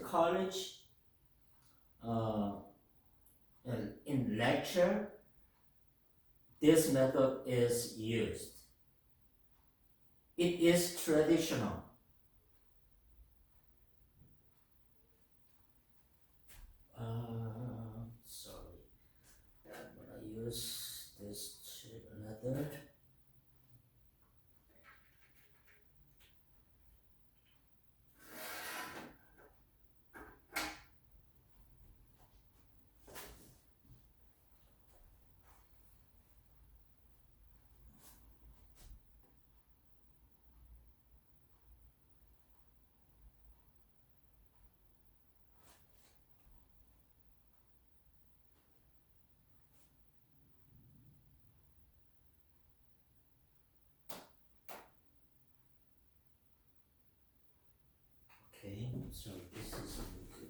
college, in lecture, this method is used. It is traditional. Sorry, I'm gonna use this to another. Okay, so this is good.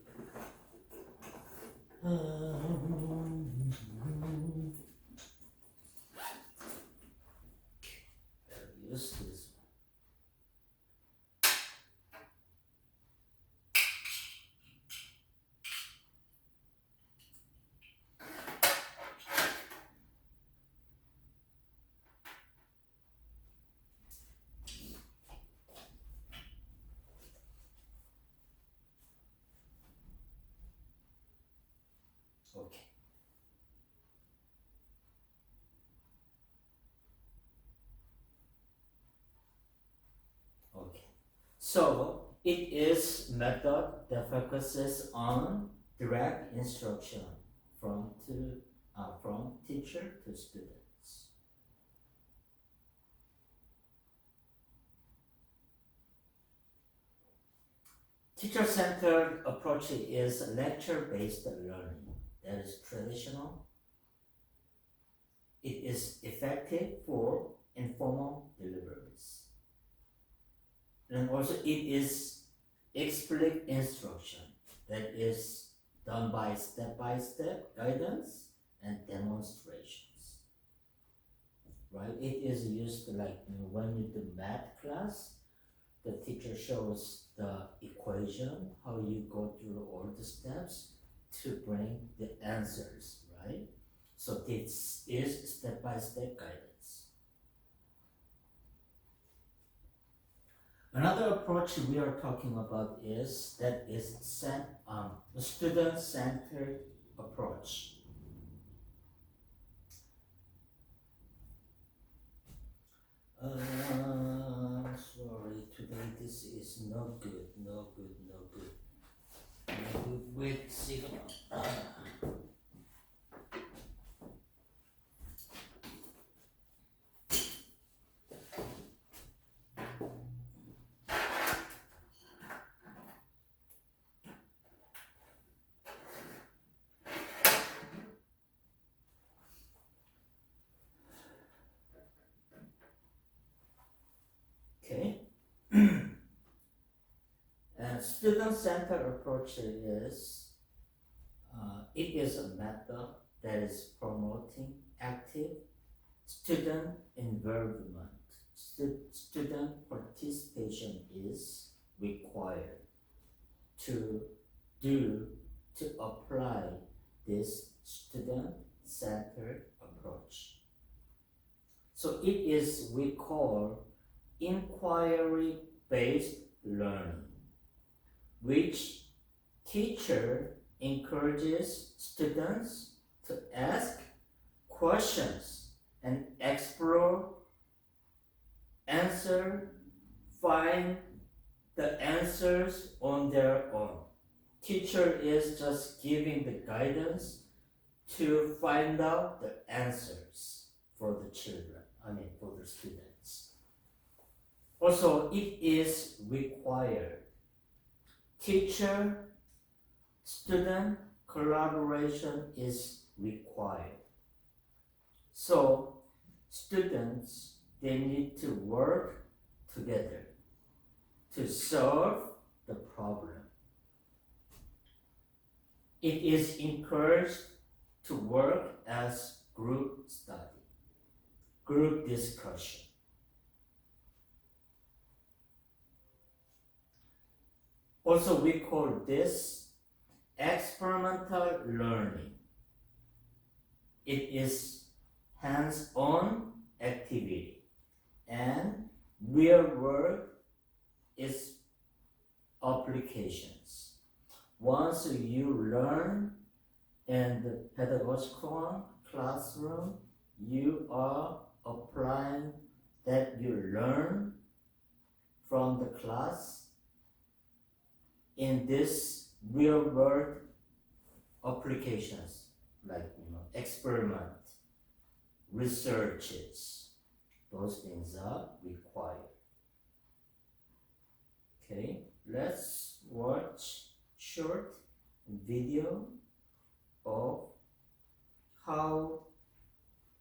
I'll use this one. Okay. Okay. So it is method that focuses on direct instruction from teacher to students. Teacher-centered approach is lecture-based learning. That is traditional. It is effective for informal deliveries. And also it is explicit instruction that is done by step-by-step guidance and demonstrations. Right? It is used like when you do math class, the teacher shows the equation, how you go through all the steps to bring the answers, right? So this is step-by-step guidance. Another approach we are talking about is student-centered approach. Sorry, today this is no good. No good with signal. Okay. And student-centered approach is it is a method that is promoting active student involvement. Student participation is required to apply this student-centered approach. So it is we call inquiry-based learning, which teacher encourages students to ask questions and explore, answer, find the answers on their own. Teacher is just giving the guidance to find out the answers for the children, for the students. Also, it is required. Teacher-student collaboration is required. So, students, they need to work together to solve the problem. It is encouraged to work as group study, group discussion. Also, we call this experimental learning. It is hands-on activity, and real world is applications. Once you learn in the pedagogical classroom, you are applying that you learn from the class in this real world applications, like experiment, researches. Those things are required. Okay, let's watch short video of how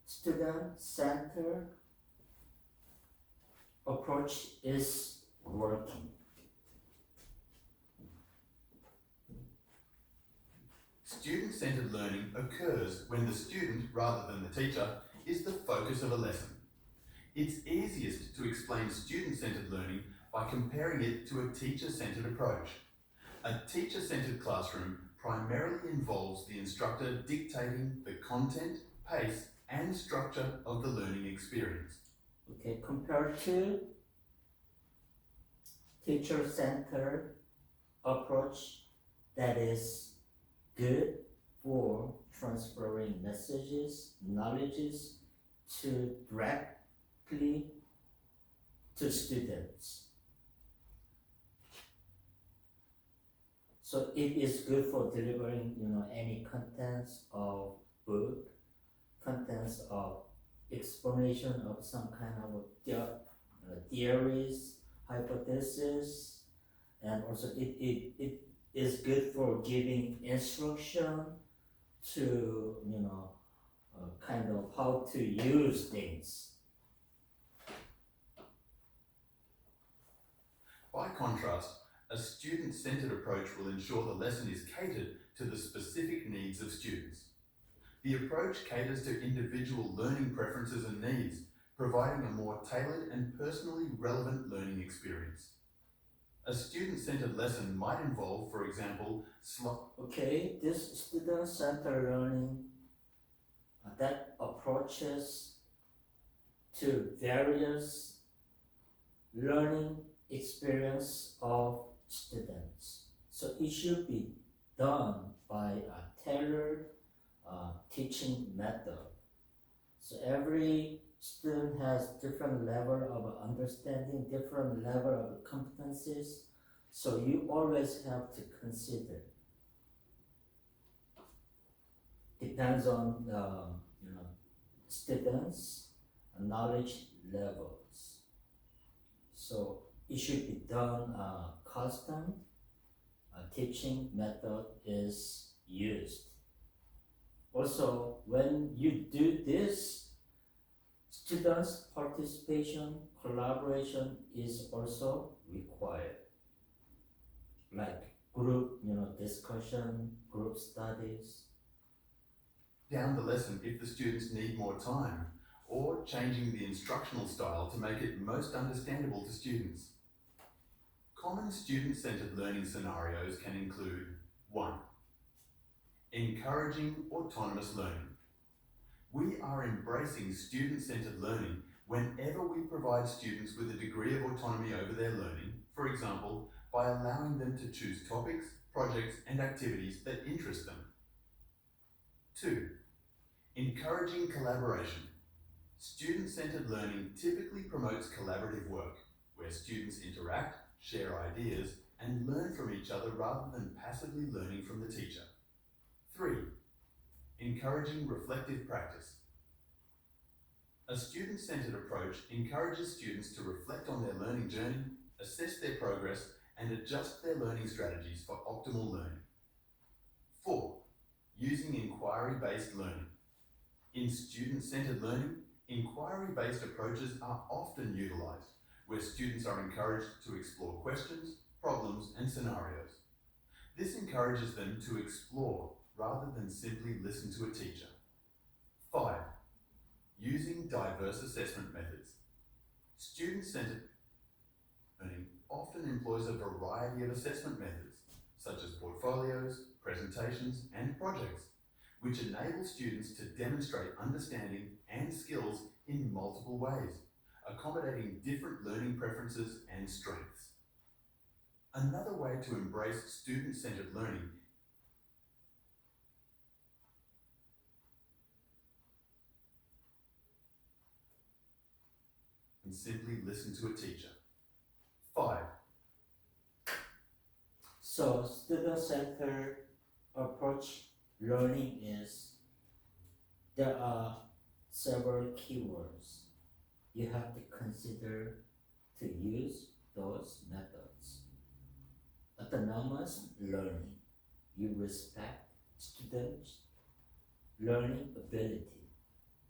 student-centered approach is working. Student-centered learning occurs when the student, rather than the teacher, is the focus of a lesson. It's easiest to explain student-centered learning by comparing it to a teacher-centered approach. A teacher-centered classroom primarily involves the instructor dictating the content, pace, and structure of the learning experience. Okay, compared to teacher-centered approach that is good for transferring messages, knowledges to directly to students. So it is good for delivering, any contents of book, contents of explanation of some kind of theories, hypothesis, and also it is good for giving instruction to kind of how to use things. By contrast, a student-centered approach will ensure the lesson is catered to the specific needs of students. The approach caters to individual learning preferences and needs, providing a more tailored and personally relevant learning experience. A student-centered lesson might involve, for example, this student-centered learning that approaches to various learning experience of students. So it should be done by a tailored teaching method. So every student has different level of understanding, different level of competencies. So you always have to consider. Depends on students' knowledge levels. So it should be done custom teaching method is used. Also, when you do this, students' participation, collaboration is also required. Like group, discussion, group studies. Down the lesson if the students need more time, or changing the instructional style to make it most understandable to students. Common student-centered learning scenarios can include 1. Encouraging autonomous learning. We are embracing student-centered learning whenever we provide students with a degree of autonomy over their learning, for example, by allowing them to choose topics, projects, and activities that interest them. 2. Encouraging collaboration. Student-centered learning typically promotes collaborative work, where students interact, share ideas, and learn from each other rather than passively learning from the teacher. 3. Encouraging reflective practice. A student-centered approach encourages students to reflect on their learning journey, assess their progress, and adjust their learning strategies for optimal learning. 4. Using inquiry-based learning. In student-centered learning, inquiry-based approaches are often utilized, where students are encouraged to explore questions, problems, and scenarios. This encourages them to explore rather than simply listen to a teacher. 5. Using diverse assessment methods. Student-centered learning often employs a variety of assessment methods, such as portfolios, presentations, and projects, which enable students to demonstrate understanding and skills in multiple ways, accommodating different learning preferences and strengths. Another way to embrace student-centered learning and simply listen to a teacher. 5. So student-centered approach learning is, there are several keywords you have to consider to use those methods. Autonomous learning. You respect students' learning ability.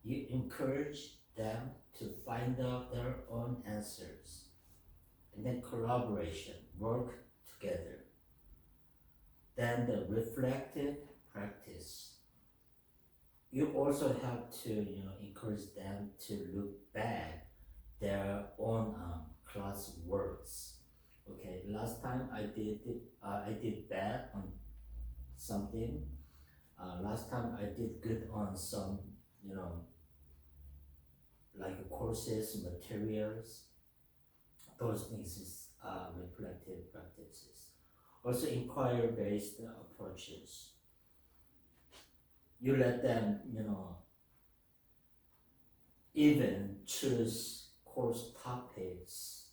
You encourage them to find out their own answers. And then collaboration, work together. Then the reflective practice. You also have to, encourage them to look back their own class works. Okay, last time I did bad on something. Last time I did good on some, like courses, materials. Those things is reflective practices. Also inquiry-based approaches. You let them, even choose course topics,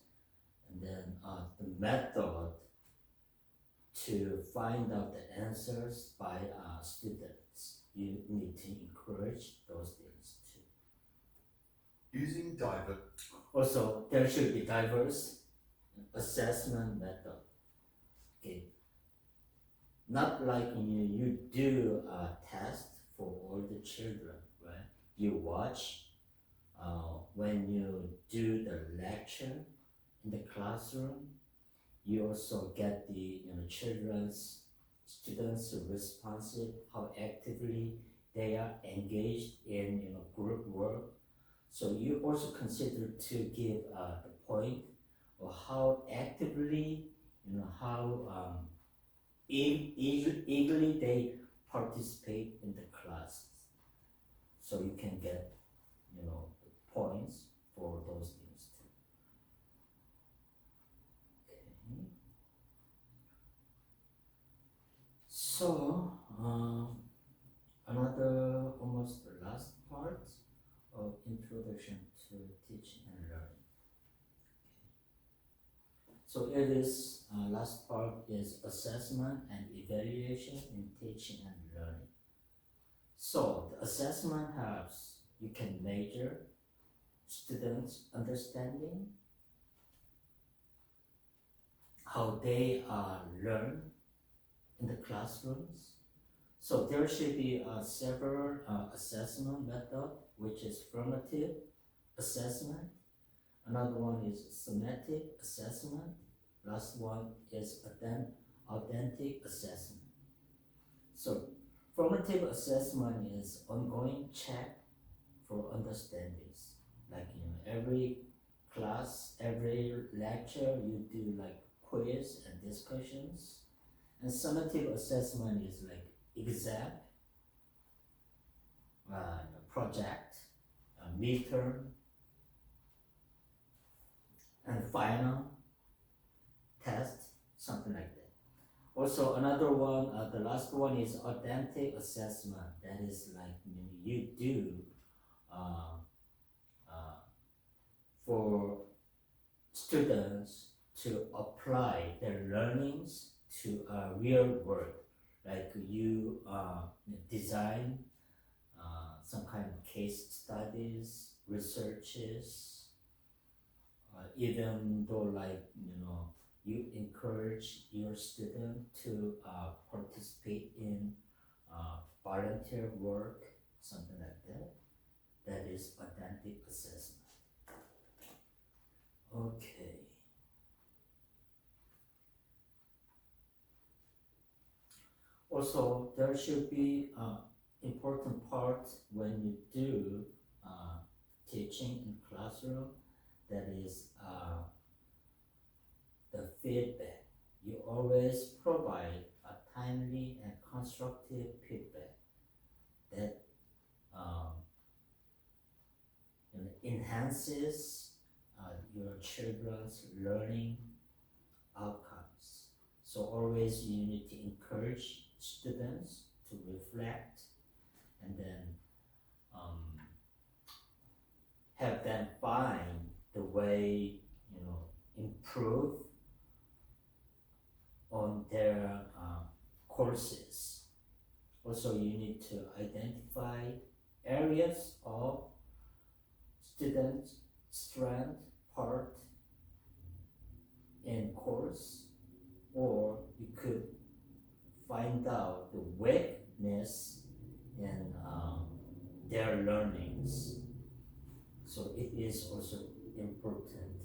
and then the method to find out the answers by students. You need to encourage those things too. Using Also, there should be diverse assessment method. Okay, not like you do a test for all the children, right? You watch when you do the lecture in the classroom. You also get the students responsive, how actively they are engaged in group work. So you also consider to give the point of how actively, how eagerly they participate in the classes. So you can get, points for those things too. Okay. So another almost the last part of introduction to teaching and learning. Okay. So it is last part is assessment and evaluation in teaching and learning. So the assessment helps you can measure students' understanding, how they learn in the classrooms. So there should be several assessment method, which is formative assessment. Another one is summative assessment. Last one is authentic assessment. So formative assessment is ongoing check for understandings. Like every class, every lecture, you do like quiz and discussions. And summative assessment is like exam, project, midterm, and final test, something like that. Also another one, the last one is authentic assessment. That is like you do for students to apply their learnings to real world. Like you design some kind of case studies, researches, even though like you encourage your student to participate in volunteer work, something like that. That is authentic assessment. Okay. Also, there should be important part when you do teaching in classroom. That is the feedback. You always provide a timely and constructive feedback that enhances your children's learning outcomes. So always you need to encourage students to reflect and then have them find the way, improve on their courses. Also, you need to identify areas of student strength part in course, or you could find out the weakness in their learnings. So it is also important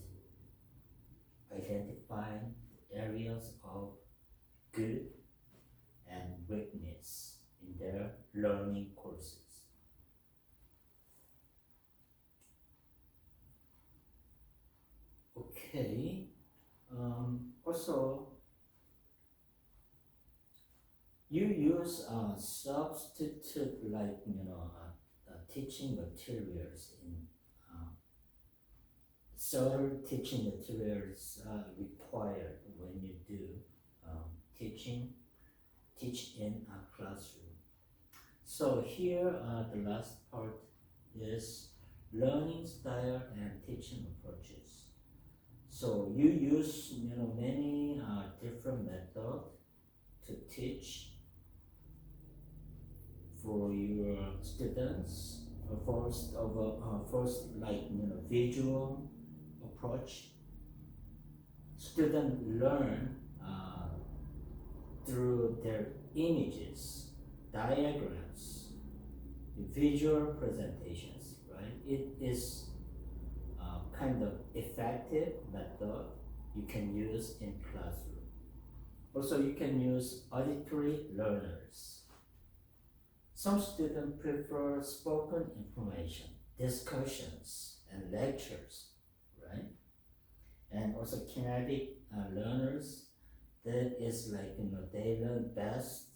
identifying areas of good and weakness in their learning courses. Okay, also you use substitute like teaching materials in certain teaching materials required when you do teach in a classroom. So here the last part is learning style and teaching approaches. So you use many different methods to teach for your students. First like visual approach. Students learn through their images, diagrams, visual presentations, right? It is kind of effective method you can use in classroom. Also, you can use auditory learners. Some students prefer spoken information, discussions, and lectures, right? And also kinetic learners, that is like, they learn best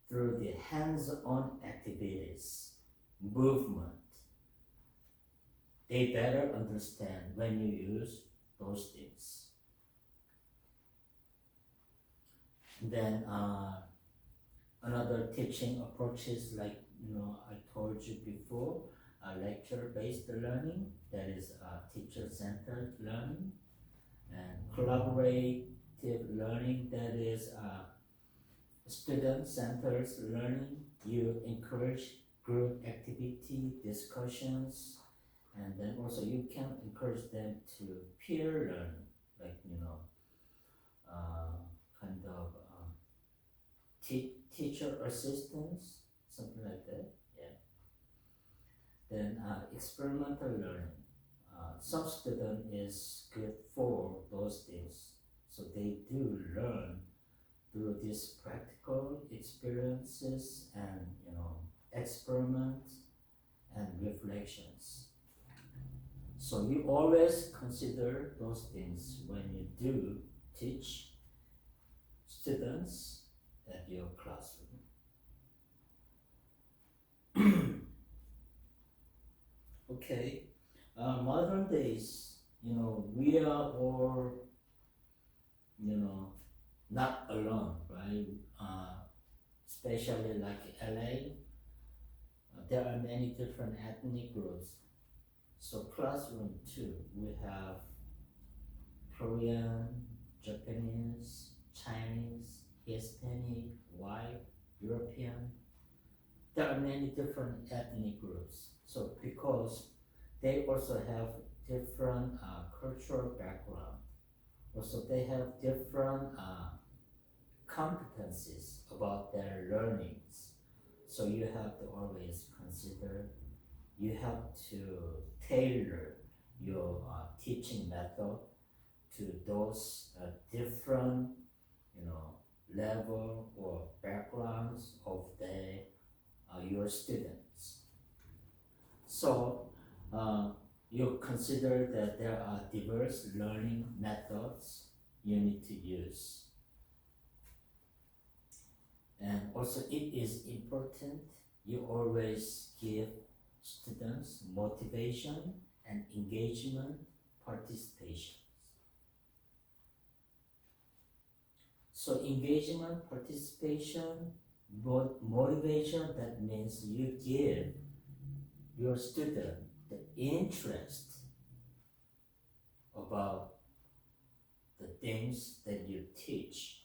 through the hands-on activities, movement. They better understand when you use those things. Then another teaching approach is like, I told you before, lecture-based learning, that is teacher-centered learning, and collaborative learning, that is student-centered learning. You encourage group activity, discussions, and then also you can encourage them to peer learning, like kind of teacher assistance, something like that. Yeah. Then experimental learning. Some student is good for those things, so they do learn through these practical experiences and experiments and reflections. So you always consider those things when you do teach students at your classroom. Okay, modern days, we are all, not alone, right? Especially like LA, there are many different ethnic groups. So classroom too, we have Korean, Japanese, Chinese, Hispanic, white, European. There are many different ethnic groups. So because they also have different cultural background, also they have different competencies about their learnings. So you have to always consider, you have to tailor your teaching method to those different, level or backgrounds of your students. So you consider that there are diverse learning methods you need to use. And also it is important you always give students motivation and engagement participation. So engagement, participation, motivation, that means you give your student the interest about the things that you teach.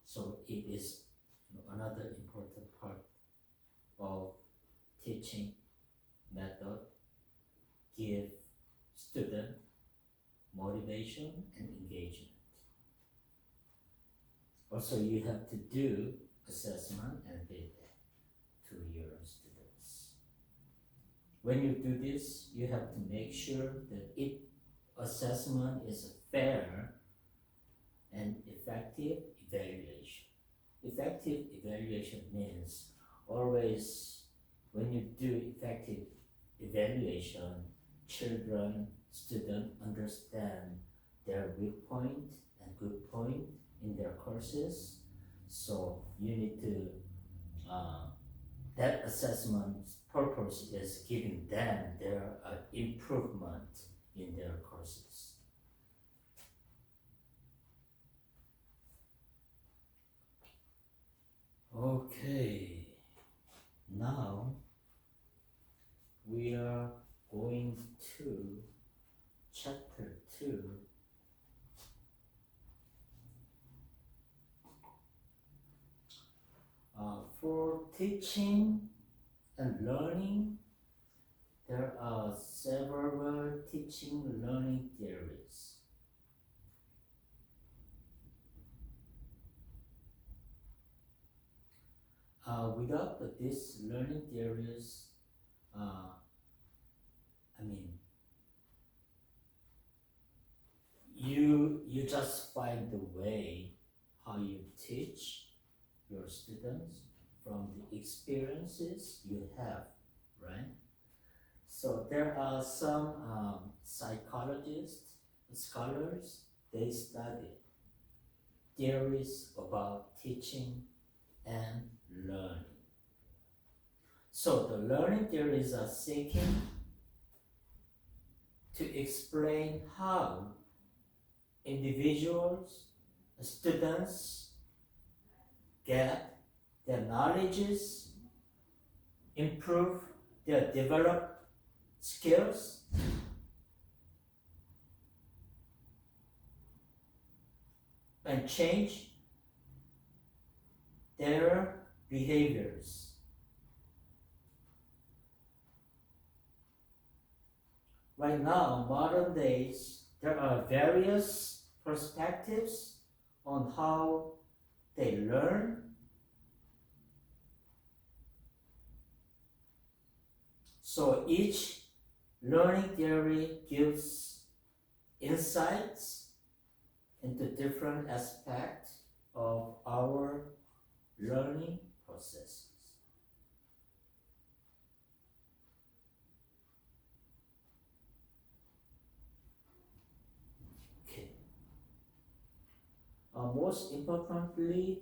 So it is another important part of teaching method. Give student motivation and engagement. Also, you have to do assessment and feedback to your students. When you do this, you have to make sure that assessment is fair and effective evaluation. Effective evaluation means always when you do effective evaluation, students understand their weak point and good point in their courses. So you need to, that assessment's purpose is giving them their improvement in their courses. Okay, now we are going to chapter 2. For teaching and learning, there are several teaching learning theories. Without these learning theories, you just find the way how you teach your students from the experiences you have, right? So there are some psychologists, scholars, they study theories about teaching and learning. So the learning theories are seeking to explain how individuals, students get their knowledges, improve their developed skills, and change their behaviors. Right now, modern days, there are various perspectives on how they learn. So each learning theory gives insights into different aspects of our learning processes. Okay. Most importantly,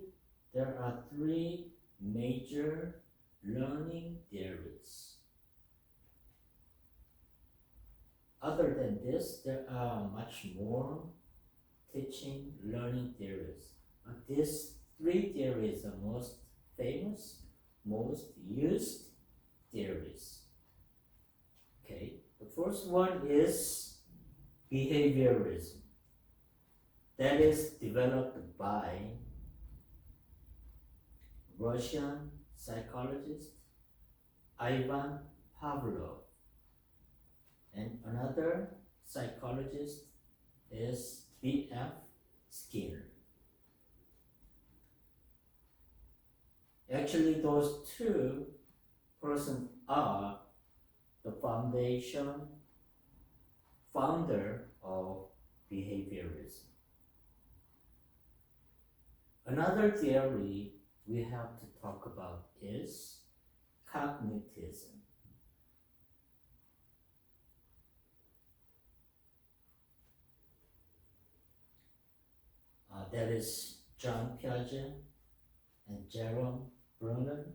there are 3 major learning theories. Other than this, there are much more teaching learning theories. But these 3 theories are most famous, most used theories. Okay, the first one is behaviorism. That is developed by Russian psychologist Ivan Pavlov. And another psychologist is B.F. Skinner. Actually, those 2 persons are the founder of behaviorism. Another theory we have to talk about is cognitism. that is John Piaget and Jerome Bruner.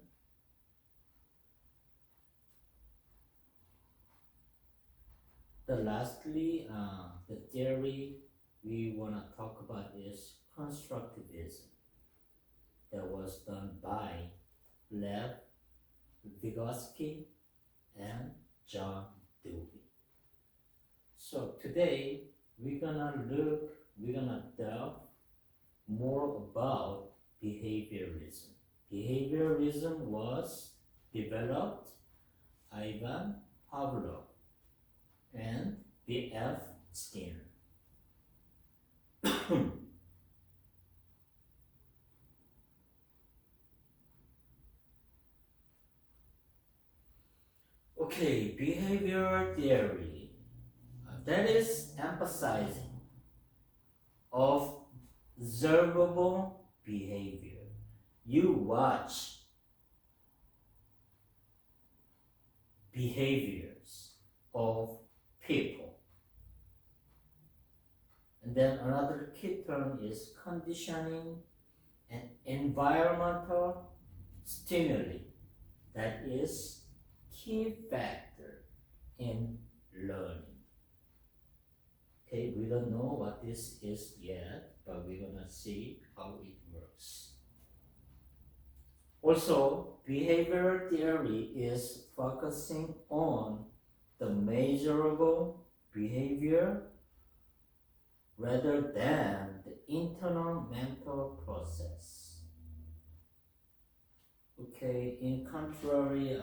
Lastly, the theory we want to talk about is constructivism that was done by Lev Vygotsky and John Dewey. So today we're gonna delve more about behaviorism. Behaviorism was developed Ivan Pavlov and B.F. Skinner. Okay, behavior theory. That is emphasizing of observable behavior. You watch behaviors of people. And then another key term is conditioning and environmental stimuli. That is key factor in learning. Okay, we don't know what this is yet, but we're gonna see how it works. Also, behavioral theory is focusing on the measurable behavior rather than the internal mental process. Okay, in contrary,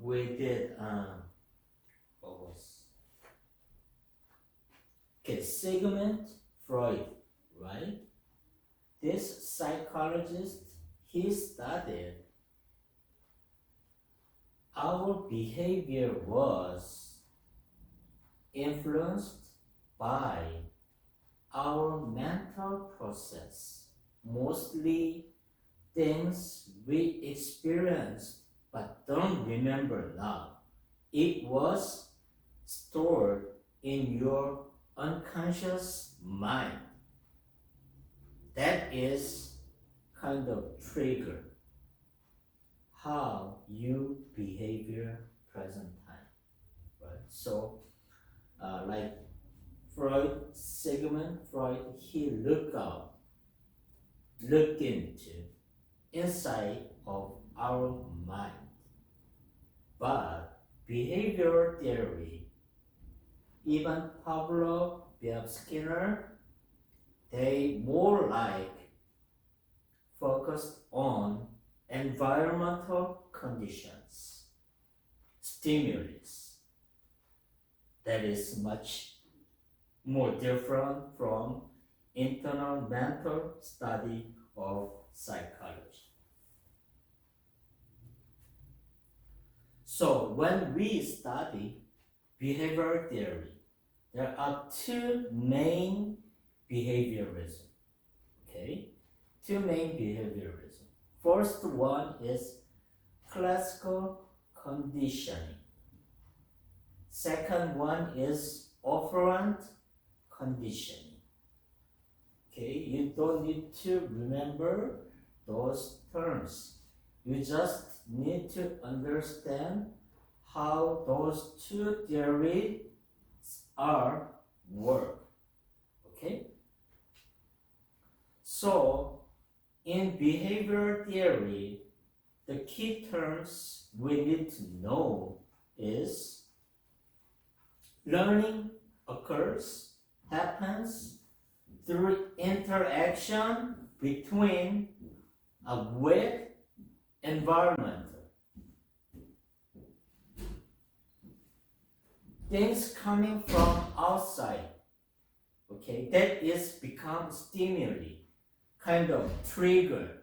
we did Sigmund Freud, right? This psychologist, he studied our behavior was influenced by our mental process, mostly things we experienced but don't remember now. It was stored in your unconscious mind. That is kind of trigger how you behavior present time, right? So, like Sigmund Freud, he looked into inside of our mind. But behavioral theory, even Pavlov, B.F. Skinner, they more like focused on environmental conditions, stimulus. That is much more different from internal mental study of psychology. So when we study behavioral theory, there are two main behaviorism. Okay? Two main behaviorism. First one is classical conditioning. Second one is operant conditioning. Okay, you don't need to remember those terms. You just need to understand how those two theories are work. Okay? So, in behavioral theory, the key terms we need to know is learning happens through interaction between with environment. Things coming from outside, okay, that is become stimuli, kind of trigger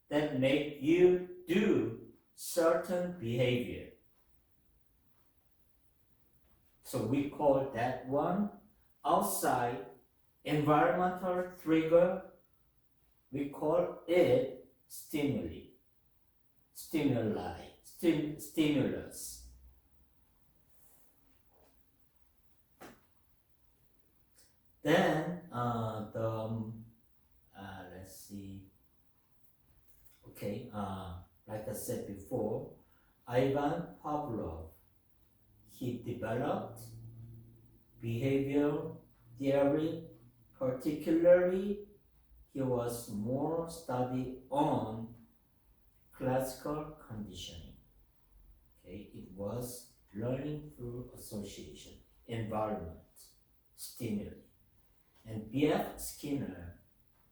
that make you do certain behavior. So we call that one outside environmental trigger. We call it stimulus. Then let's see. Okay, like I said before, Ivan Pavlov, he developed behavior theory. Particularly, he was more studied on classical conditioning. Okay, it was learning through association, environment, stimuli. And B.F. Skinner,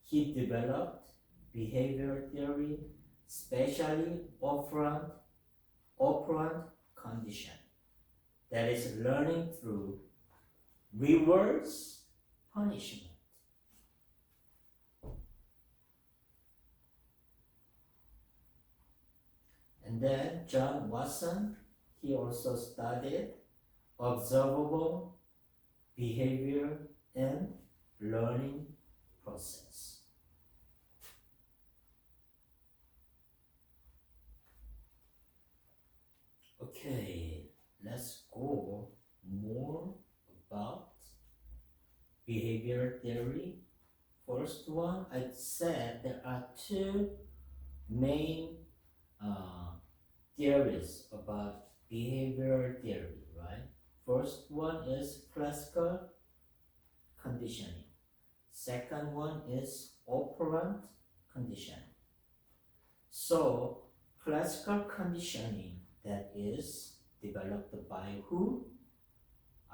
he developed behavior theory, especially operant conditioning. That is learning through rewards, punishment. And then John Watson, he also studied observable behavior and learning process. Okay, let's go more about behavior theory. First one, I said there are two main theories about behavior theory, right? First one is classical conditioning. Second one is operant conditioning. So classical conditioning, that is developed by who?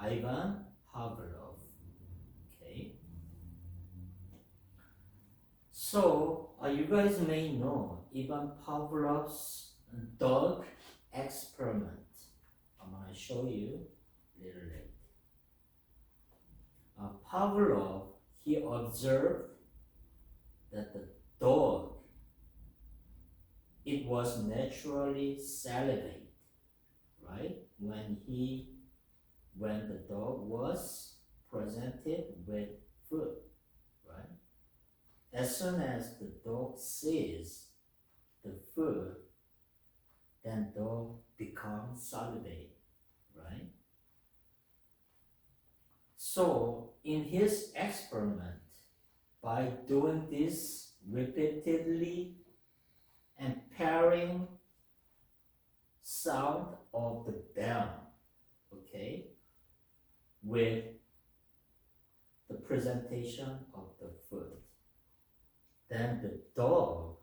Ivan Pavlov. Okay. So you guys may know Ivan Pavlov's dog experiment. I'm going to show you a little later. Pavlov, he observed that the dog, it was naturally salivate, right? When the dog was presented with food, right? As soon as the dog sees the food, then dog becomes salivate, right? So in his experiment, by doing this repeatedly and pairing sound of the bell, okay, with the presentation of the food, then the dog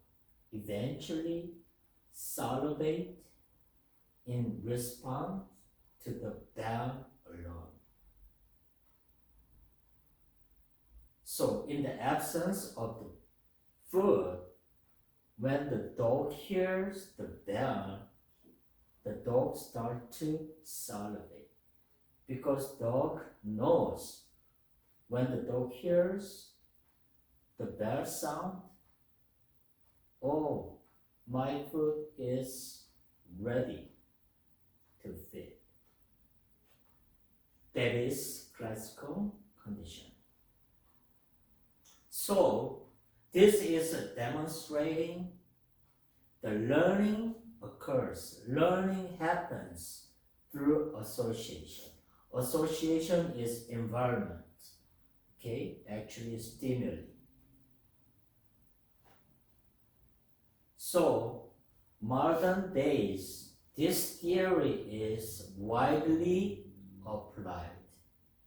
eventually salivate in response to the bell alone. So in the absence of the food, when the dog hears the bell, the dog starts to salivate, because dog knows when the dog hears the bell sound, oh, my food is ready to feed. That is classical conditioning. So this is demonstrating the learning occurs. Learning happens through association. Association is environment, okay, actually stimuli. So modern days, this theory is widely applied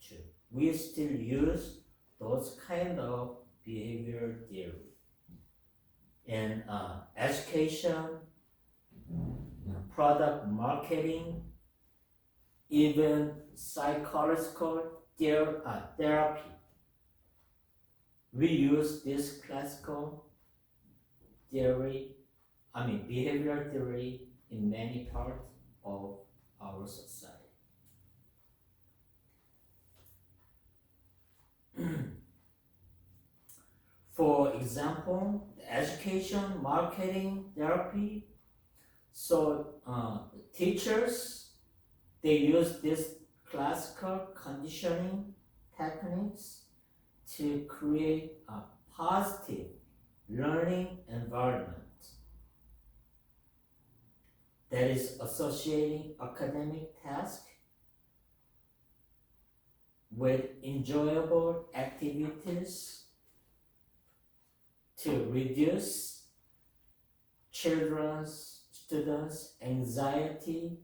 to. We still use those kind of behavior theory in education, product marketing, even psychological therapy. We use this classical theory, behavior theory in many parts of our society. For example, education, marketing, therapy. So teachers, they use this classical conditioning techniques to create a positive learning environment that is associating academic tasks with enjoyable activities to reduce students' anxiety,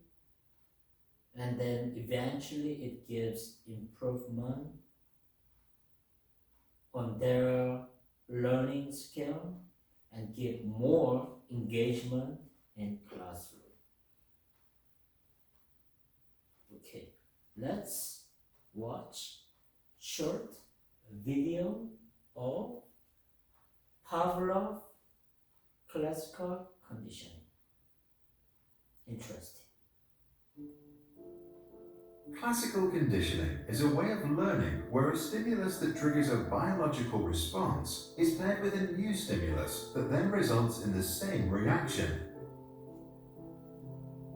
and then eventually it gives improvement on their learning skill and give more engagement in classroom. Okay, let's watch short video of Pavlov classical conditioning. Interesting. Classical conditioning is a way of learning where a stimulus that triggers a biological response is paired with a new stimulus that then results in the same reaction.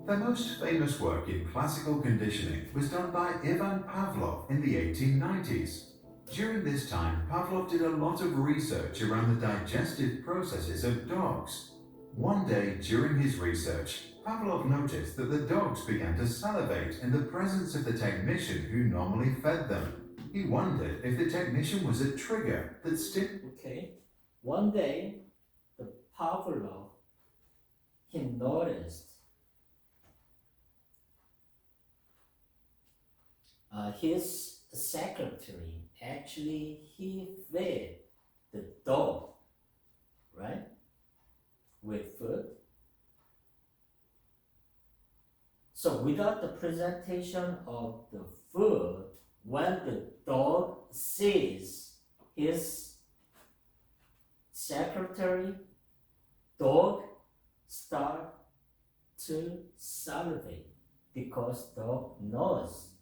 The most famous work in classical conditioning was done by Ivan Pavlov in the 1890s. During this time, Pavlov did a lot of research around the digestive processes of dogs. One day during his research, Pavlov noticed that the dogs began to salivate in the presence of the technician who normally fed them. He wondered if the technician was a trigger that Okay. One day, the Pavlov, he noticed his secretary actually he fed the dog, right, with food. So without the presentation of the food, when the dog sees his secretary, dog start to salivate because dog knows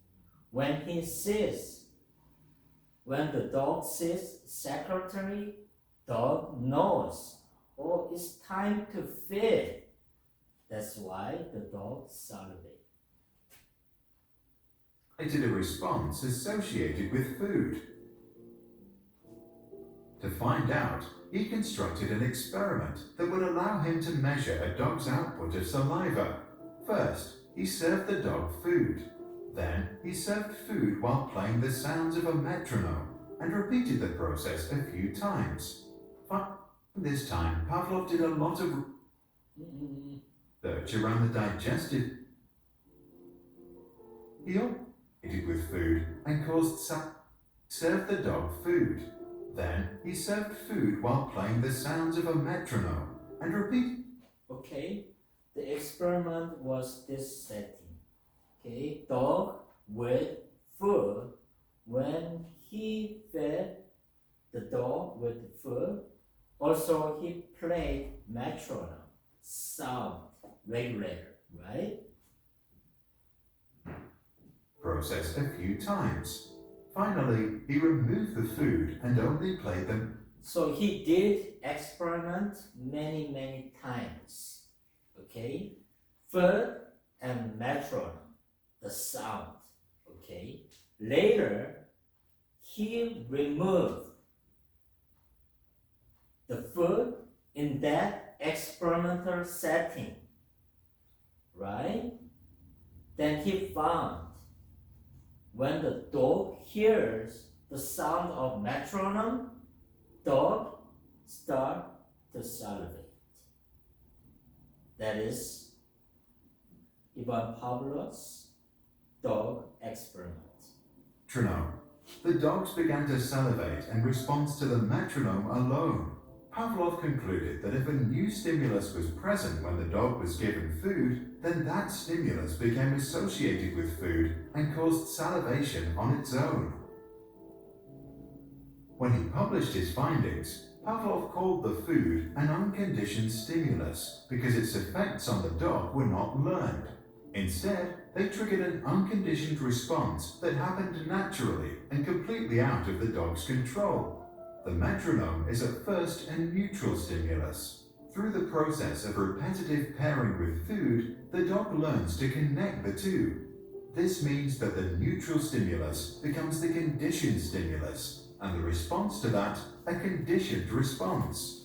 when the dog sees secretary, dog knows, oh, it's time to feed. That's why the dog salivate. Created a response associated with food. To find out, he constructed an experiment that would allow him to measure a dog's output of saliva. First, he served the dog food. Then, he served food while playing the sounds of a metronome and repeated the process a few times. This time, Pavlov did a lot of research around the digestive. He operated with food and served the dog food. Then, he served food while playing the sounds of a metronome and repeated. Okay, the experiment was this setting. Okay, dog with food. When he fed the dog with food, also he played metronome, sound, regulator, right? Process a few times. Finally, he removed the food and only played them. So he did experiment many times. Okay, food and metronome. The sound, okay? Later, he removed the food in that experimental setting, right? Then he found when the dog hears the sound of metronome, dog start to salivate. That is Ivan Pavlov's dog experiment. Metronome. The dogs began to salivate in response to the metronome alone. Pavlov concluded that if a new stimulus was present when the dog was given food, then that stimulus became associated with food and caused salivation on its own. When he published his findings, Pavlov called the food an unconditioned stimulus because its effects on the dog were not learned. Instead, they triggered an unconditioned response that happened naturally and completely out of the dog's control. The metronome is at first a neutral stimulus. Through the process of repetitive pairing with food, the dog learns to connect the two. This means that the neutral stimulus becomes the conditioned stimulus, and the response to that, a conditioned response.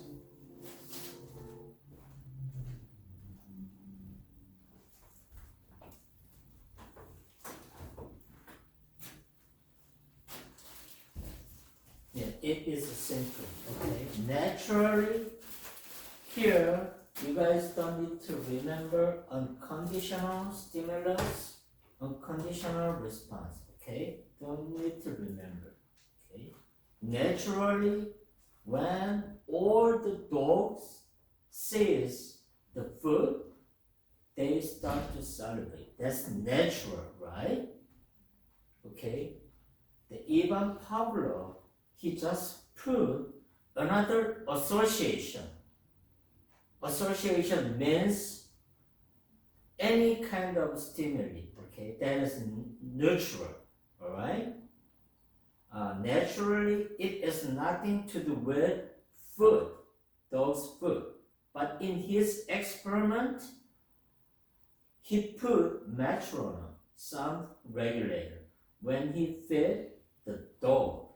it is simple, okay? Naturally, here, you guys don't need to remember unconditional stimulus, unconditional response, okay? Don't need to remember, okay? Naturally, when all the dogs sees the food, they start to salivate. That's natural, right? Okay? The Ivan Pavlov, he just put another association. Association means any kind of stimuli, okay, that is neutral, alright? Naturally, it is nothing to do with food, dog's food. But in his experiment, he put metronome, sound regulator, when he fed the dog,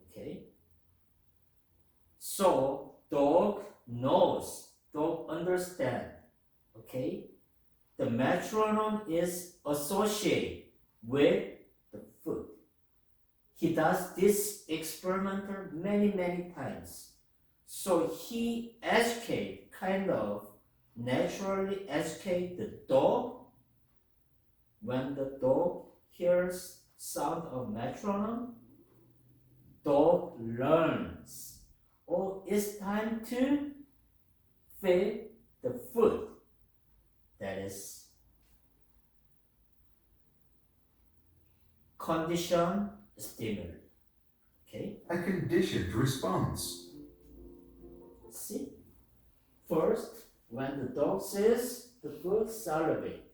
okay? So, dog knows, dog understand, okay? The metronome is associated with the food. He does this experiment many times. So he educate, kind of naturally educate the dog. When the dog hears sound of metronome, dog learns, oh, it's time to feed the food. That is conditioned stimuli. Okay? A conditioned response. See? First, when the dog says the food, salivate.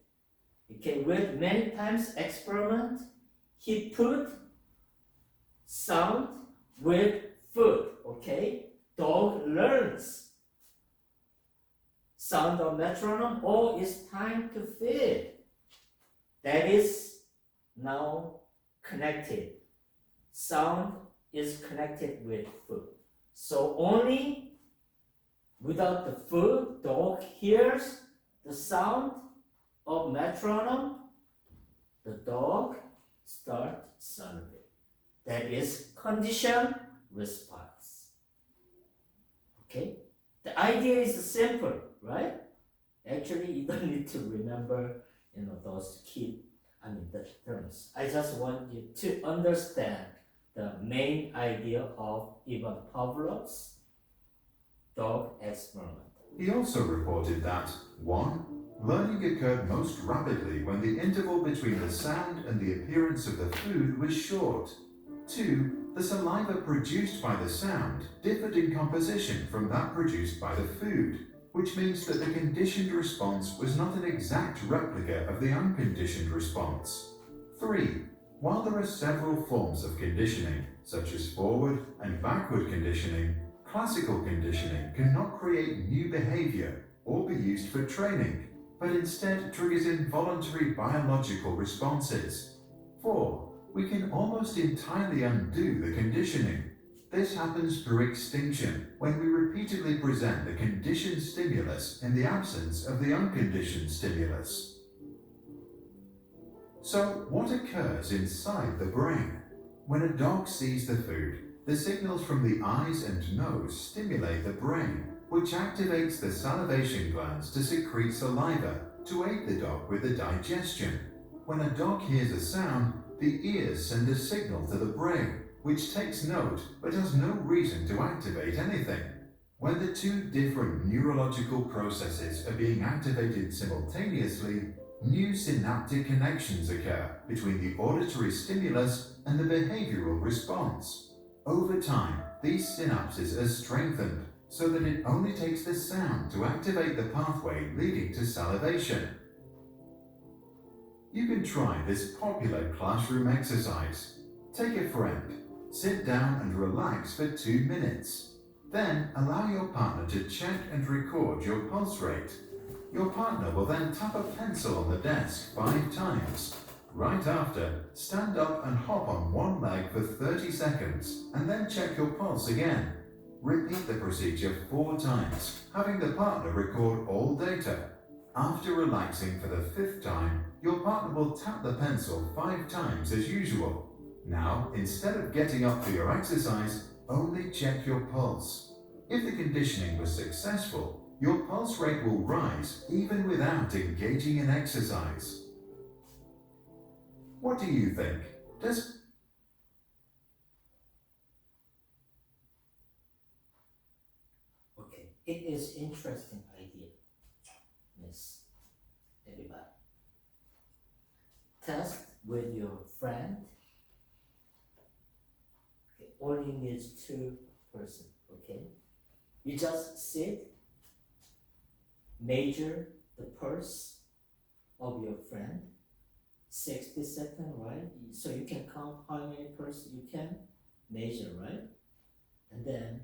Okay, with many times experiment, he put sound with food. Okay? Dog learns. Sound of metronome, oh, it's time to feed. That is now connected. Sound is connected with food. So only without the food, dog hears the sound of metronome, the dog starts salivating. That is conditioned response. Okay? The idea is simple, right? Actually, you don't need to remember, those the terms. I just want you to understand the main idea of Ivan Pavlov's dog experiment. He also reported that 1. Learning occurred most rapidly when the interval between the sound and the appearance of the food was short. 2. The saliva produced by the sound differed in composition from that produced by the food, which means that the conditioned response was not an exact replica of the unconditioned response. 3. While there are several forms of conditioning, such as forward and backward conditioning, classical conditioning cannot create new behavior or be used for training, but instead triggers involuntary biological responses. 4. We can almost entirely undo the conditioning. This happens through extinction, when we repeatedly present the conditioned stimulus in the absence of the unconditioned stimulus. So, what occurs inside the brain? When a dog sees the food, the signals from the eyes and nose stimulate the brain, which activates the salivation glands to secrete saliva to aid the dog with the digestion. When a dog hears a sound, the ears send a signal to the brain, which takes note but has no reason to activate anything. When the two different neurological processes are being activated simultaneously, new synaptic connections occur between the auditory stimulus and the behavioral response. Over time, these synapses are strengthened so that it only takes the sound to activate the pathway leading to salivation. You can try this popular classroom exercise. Take a friend, sit down and relax for 2 minutes. Then allow your partner to check and record your pulse rate. Your partner will then tap a pencil on the desk 5 times. Right after, stand up and hop on one leg for 30 seconds and then check your pulse again. Repeat the procedure 4 times, having the partner record all data. After relaxing for the 5th time, your partner will tap the pencil 5 times as usual. Now, instead of getting up for your exercise, only check your pulse. If the conditioning was successful, your pulse rate will rise even without engaging in exercise. What do you think? Does Okay, it is interesting idea, miss everybody. Test with your friend. Okay, only needs 2 person. Okay, you just sit, measure the pulse of your friend. 60 seconds, right? So you can count how many pulse you can measure, right? And then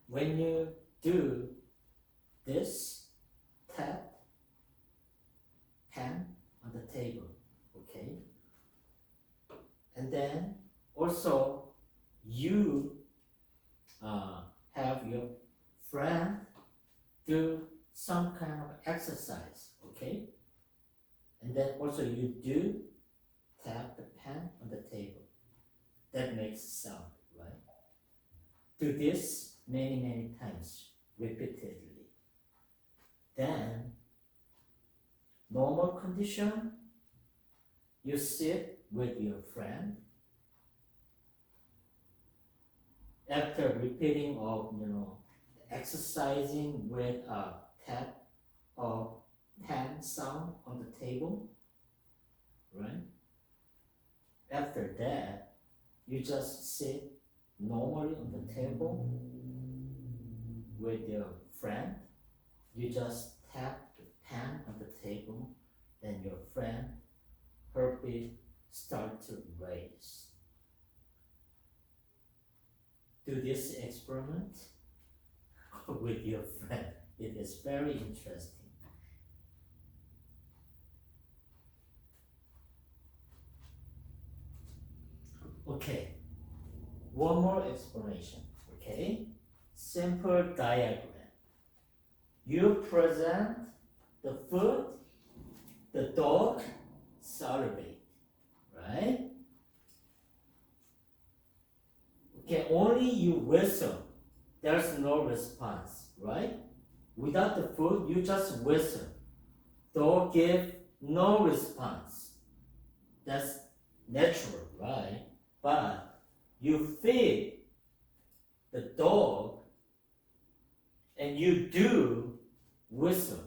when you do this, tap pen on the table, okay? And then also you have your friend do some kind of exercise, okay? And then also you do tap the pen on the table. That makes sound, right? Do this many times, repeatedly. Then, normal condition, you sit with your friend. After repeating of, exercising with a tap or pen sound on the table, right? After that, you just sit normally on the table with your friend. You just tap the pen on the table, then your friend heartbeat start to raise. Do this experiment with your friend. It is very interesting. Okay, one more explanation, okay? Simple diagram. You present the food, the dog salivate, right? Okay, only you whistle, there's no response, right? Without the food, you just whistle. Dog give no response. That's natural, right? But you feed the dog and you do whistle,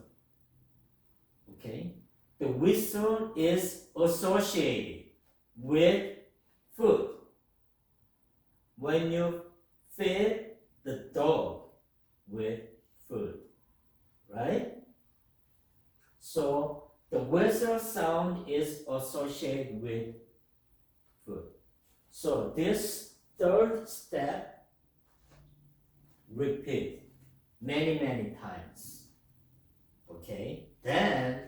okay? The whistle is associated with food. When you feed the dog with food, right? So the whistle sound is associated with food. So this third step, repeat many times, okay? Then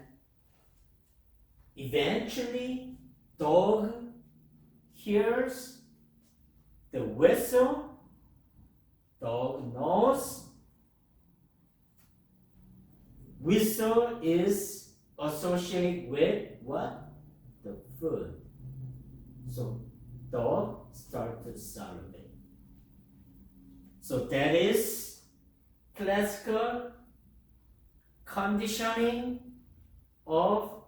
eventually dog hears the whistle, dog knows whistle is associated with what? The food. So dog start to salivate. So that is classical conditioning of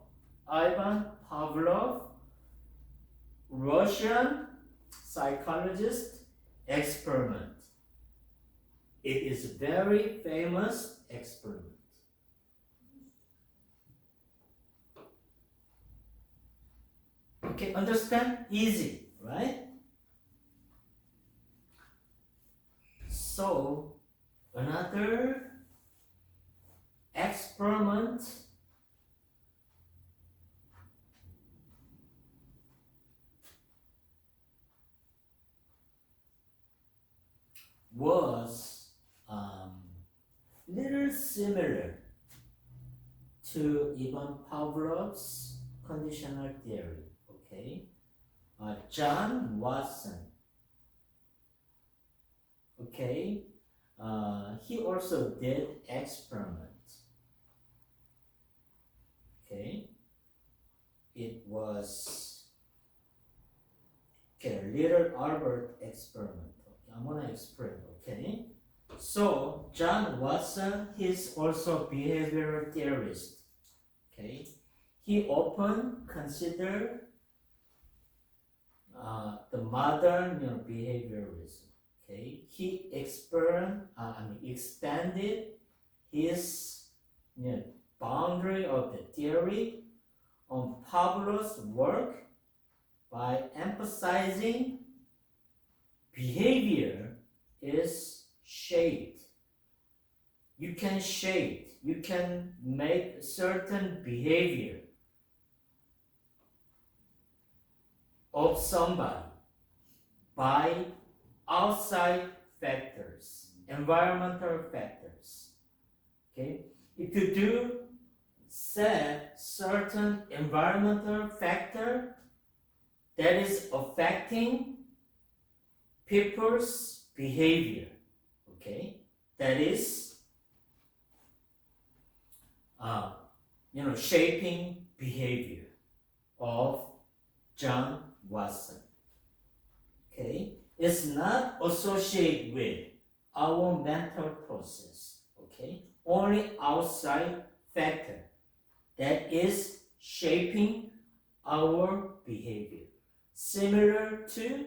Ivan Pavlov, Russian psychologist experiment. It is a very famous experiment. Okay, understand? Easy, right? So, another experiment was little similar to Ivan Pavlov's conditional theory. Okay, John Watson. Okay, he also did experiment. Okay, it was okay, little Albert experiment. Okay, I'm gonna explain, okay? So John Watson, he's also behavioral theorist. Okay, he often considered the modern behavioralism. Okay, he expanded his boundary of the theory on Pavlov's work by emphasizing behavior is shaped. You can make certain behavior of somebody by outside factors, environmental factors. Okay, if you do set certain environmental factor that is affecting people's behavior, okay, that is shaping behavior of John Watson. Okay, it's not associated with our mental process. Okay, only outside factor that is shaping our behavior. Similar to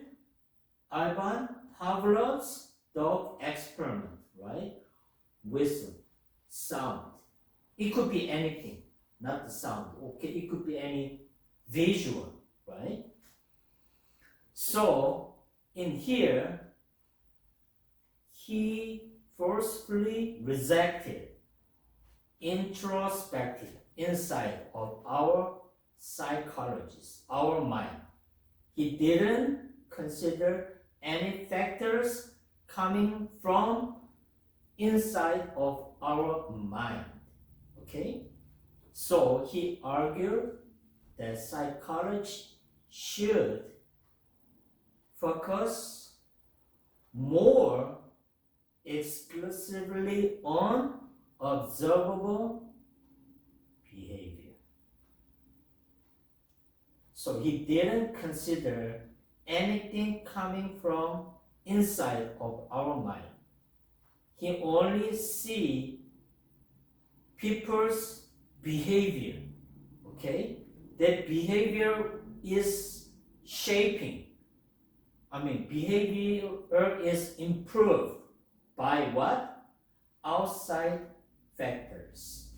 Ivan Pavlov's dog experiment, right? Whistle, sound. It could be anything, not the sound. Okay, it could be any visual, right? So in here, he forcefully rejected introspective insight of our psychologists, our mind. He didn't consider any factors coming from inside of our mind. Okay? So he argued that psychology should focus more exclusively on observable behavior. So he didn't consider anything coming from inside of our mind. He only see people's behavior, okay? That behavior is shaping. Behavior is improved by what? Outside factors.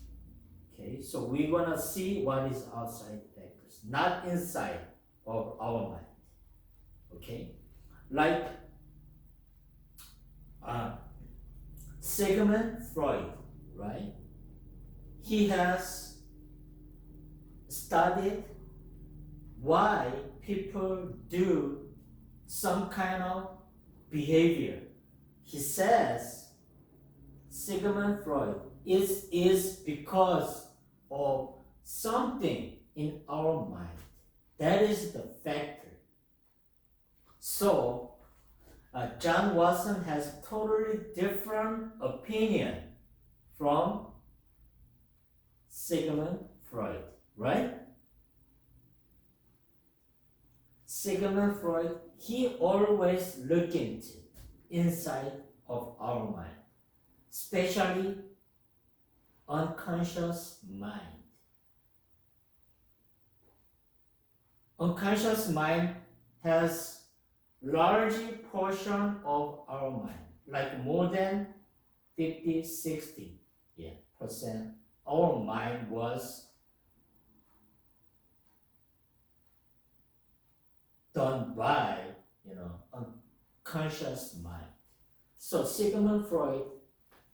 Okay, so we're gonna see what is outside factors, not inside of our mind. Okay, like Sigmund Freud, right? He has studied why people do some kind of behavior. He says, Sigmund Freud, is because of something in our mind. That is the factor. So, John Watson has totally different opinion from Sigmund Freud, right? Sigmund Freud, he always look into inside of our mind, especially unconscious mind. Unconscious mind has large portion of our mind, like more than 50-60% our mind was done by unconscious mind. So Sigmund Freud,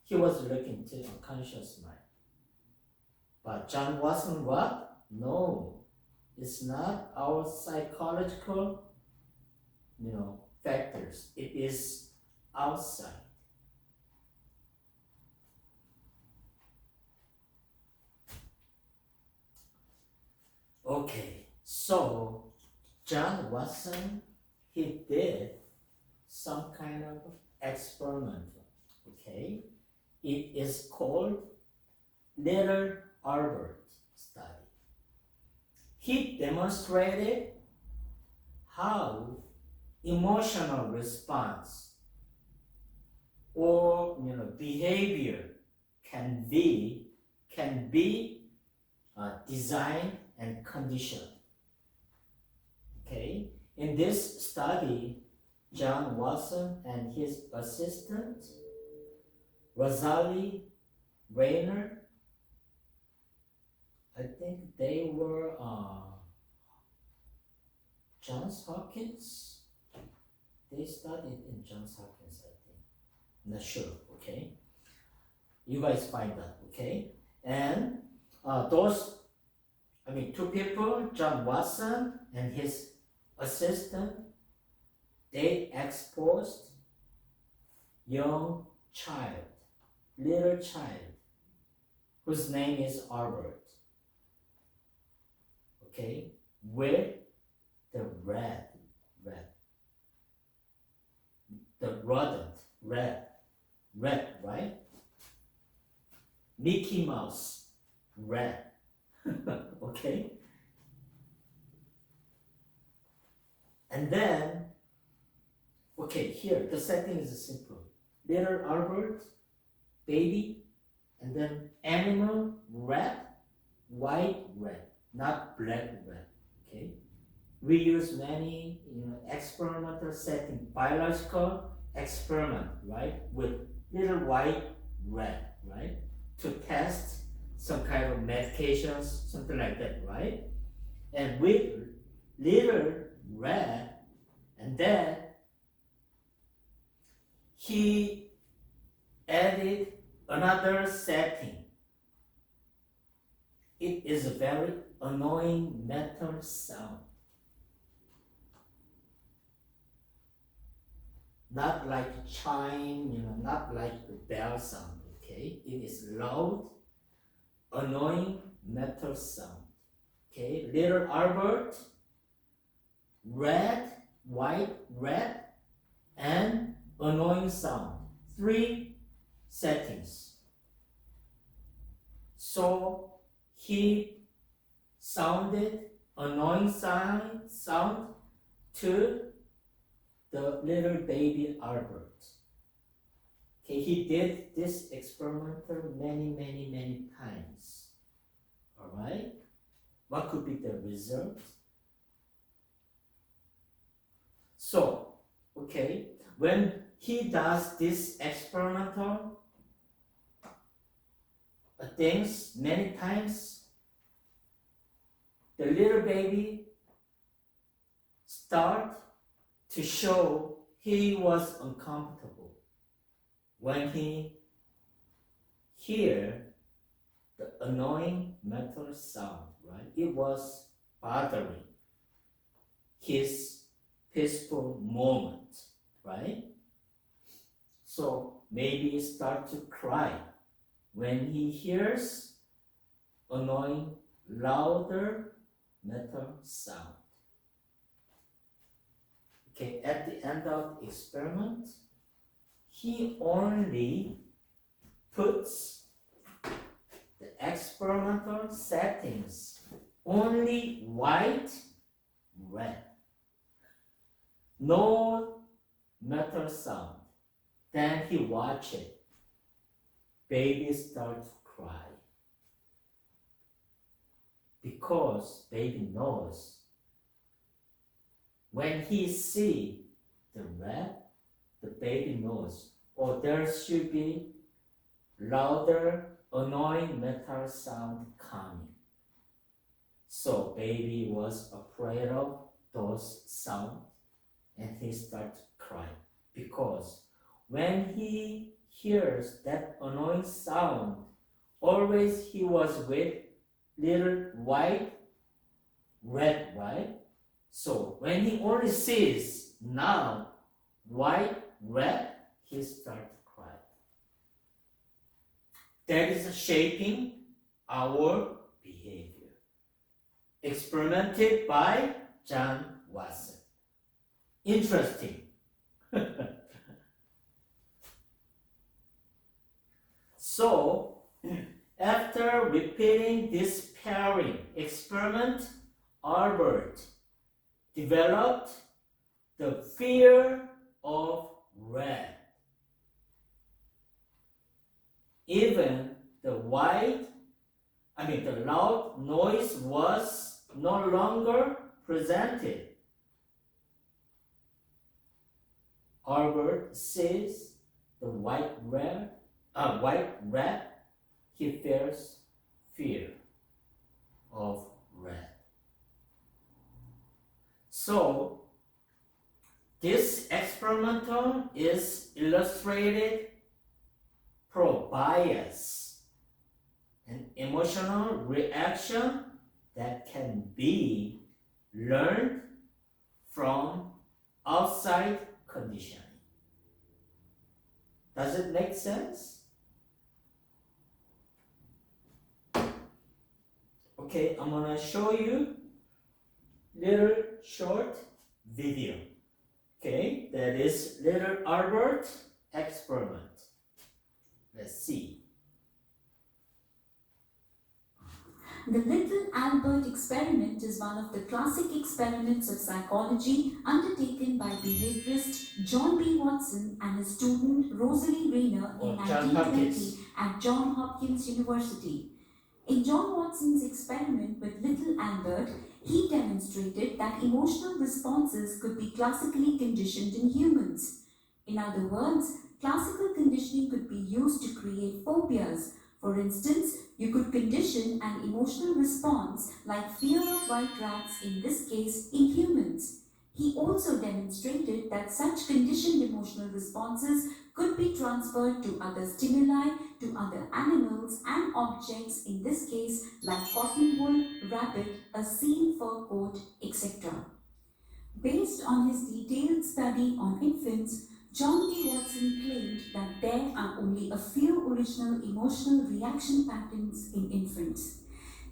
he was looking to unconscious mind. But John Watson, what? No, it's not our psychological factors. It is outside. Okay, so John Watson, he did some kind of experiment. Okay, it is called Little Albert study. he demonstrated how emotional response or behavior can be designed and conditioned. Okay, in this study, John Watson and his assistant Rosalie Rayner, I think they were Johns Hopkins. They studied in Johns Hopkins, I think. Not sure, okay? You guys find that, okay? And two people, John Watson and his assistant, they exposed young child, little child, whose name is Albert, okay, with the red, the rodent, red, right? Mickey Mouse, red, okay? And then, okay, here, the setting is simple. Little Albert, baby, and then animal, red, white, red, not black, red, okay? We use many, experimental setting, biological experiment, right? With little white, red, right? To test some kind of medications, something like that, right? And with little red, and then he added another setting. It is a very annoying metal sound. Not like chime, not like the bell sound, okay? It is loud, annoying metal sound, okay? Little Albert, red, white, red, and annoying sound. 3 settings. So he sounded annoying sound to the little baby Albert. Okay, he did this experiment many times. All right, what could be the result? So, okay, when he does this experimental things many times, the little baby start to show he was uncomfortable when he hear the annoying metal sound, right? It was bothering his peaceful moment, right? So maybe he start to cry when he hears annoying, louder metal sound. Okay, at the end of the experiment, he only puts the experimental settings only white, red. No metal sound. Then he watch it. Baby start to cry. Because baby knows when he see the red, the baby knows, oh, there should be louder, annoying metal sound coming. So baby was afraid of those sounds and he started to cry. Because when he hears that annoying sound, always he was with little white, red, right? So when he only sees now white, red, he starts to cry. That is shaping our behavior. Experimented by John Watson. Interesting. So, after repeating this pairing experiment Albert developed the fear of red. Even the loud noise was no longer presented. Albert says the white rat, he fears fear of red. So this experimental is illustrated pro-bias, an emotional reaction that can be learned from outside conditioning. Does it make sense? Okay, I'm gonna show you little short video. Okay, that is little Albert experiment. Let's see. The Little Albert experiment is one of the classic experiments of psychology undertaken by behaviorist John B. Watson and his student Rosalie Rayner in 1920 at Johns Hopkins University. In John Watson's experiment with Little Albert, he demonstrated that emotional responses could be classically conditioned in humans. In other words, classical conditioning could be used to create phobias. For instance, you could condition an emotional response like fear of white rats, in this case, in humans. He also demonstrated that such conditioned emotional responses could be transferred to other stimuli, to other animals and objects, in this case, like cotton wool, rabbit, a seal fur coat, etc. Based on his detailed study on infants, John B. Watson claimed that there are only a few original emotional reaction patterns in infants.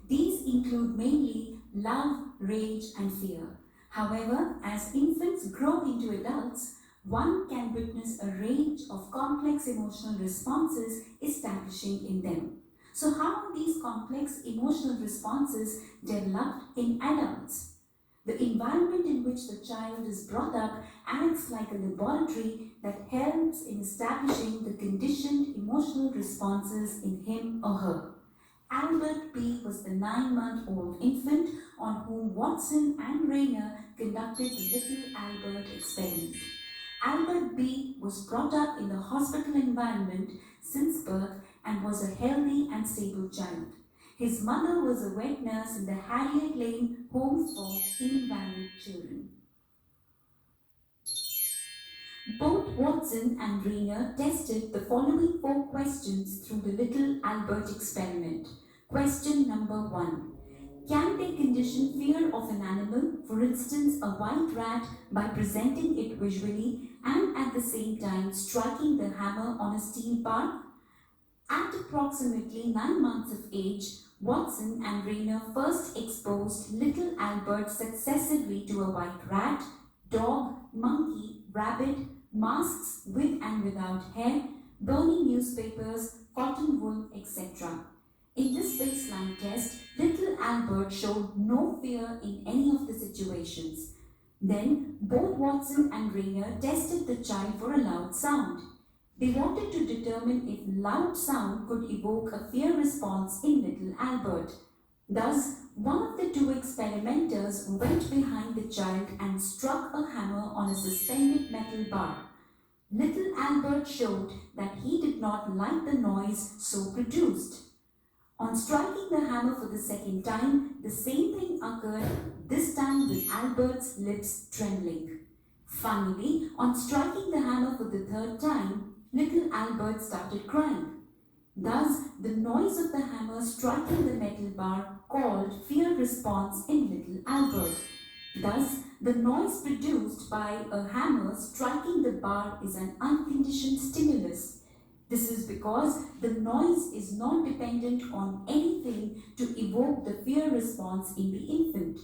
These include mainly love, rage, and fear. However, as infants grow into adults, one can witness a range of complex emotional responses establishing in them. So how are these complex emotional responses developed in adults? The environment in which the child is brought up acts like a laboratory that helps in establishing the conditioned emotional responses in him or her. Albert B. was the 9-month-old infant on whom Watson and Rayner conducted the Little Albert experiment. Albert B. was brought up in the hospital environment since birth and was a healthy and stable child. His mother was a wet nurse in the Harriet Lane Home for Invalid Children. Both Watson and Rayner tested the following 4 questions through the Little Albert experiment. Question number 1. Can they condition fear of an animal, for instance a white rat, by presenting it visually and at the same time striking the hammer on a steel bar? At approximately 9 months of age, Watson and Rayner first exposed Little Albert successively to a white rat, dog, monkey, rabbit, masks with and without hair, burning newspapers, cotton wool, etc. In this baseline test, Little Albert showed no fear in any of the situations. Then, both Watson and Rayner tested the child for a loud sound. They wanted to determine if loud sound could evoke a fear response in Little Albert. Thus, one of the 2 experimenters went behind the child and struck a hammer on a suspended metal bar. Little Albert showed that he did not like the noise so produced. On striking the hammer for the second time, the same thing occurred, this time with Albert's lips trembling. Finally, on striking the hammer for the 3rd time, Little Albert started crying. Thus, the noise of the hammer striking the metal bar called fear response in Little Albert. Thus, the noise produced by a hammer striking the bar is an unconditioned stimulus. This is because the noise is not dependent on anything to evoke the fear response in the infant.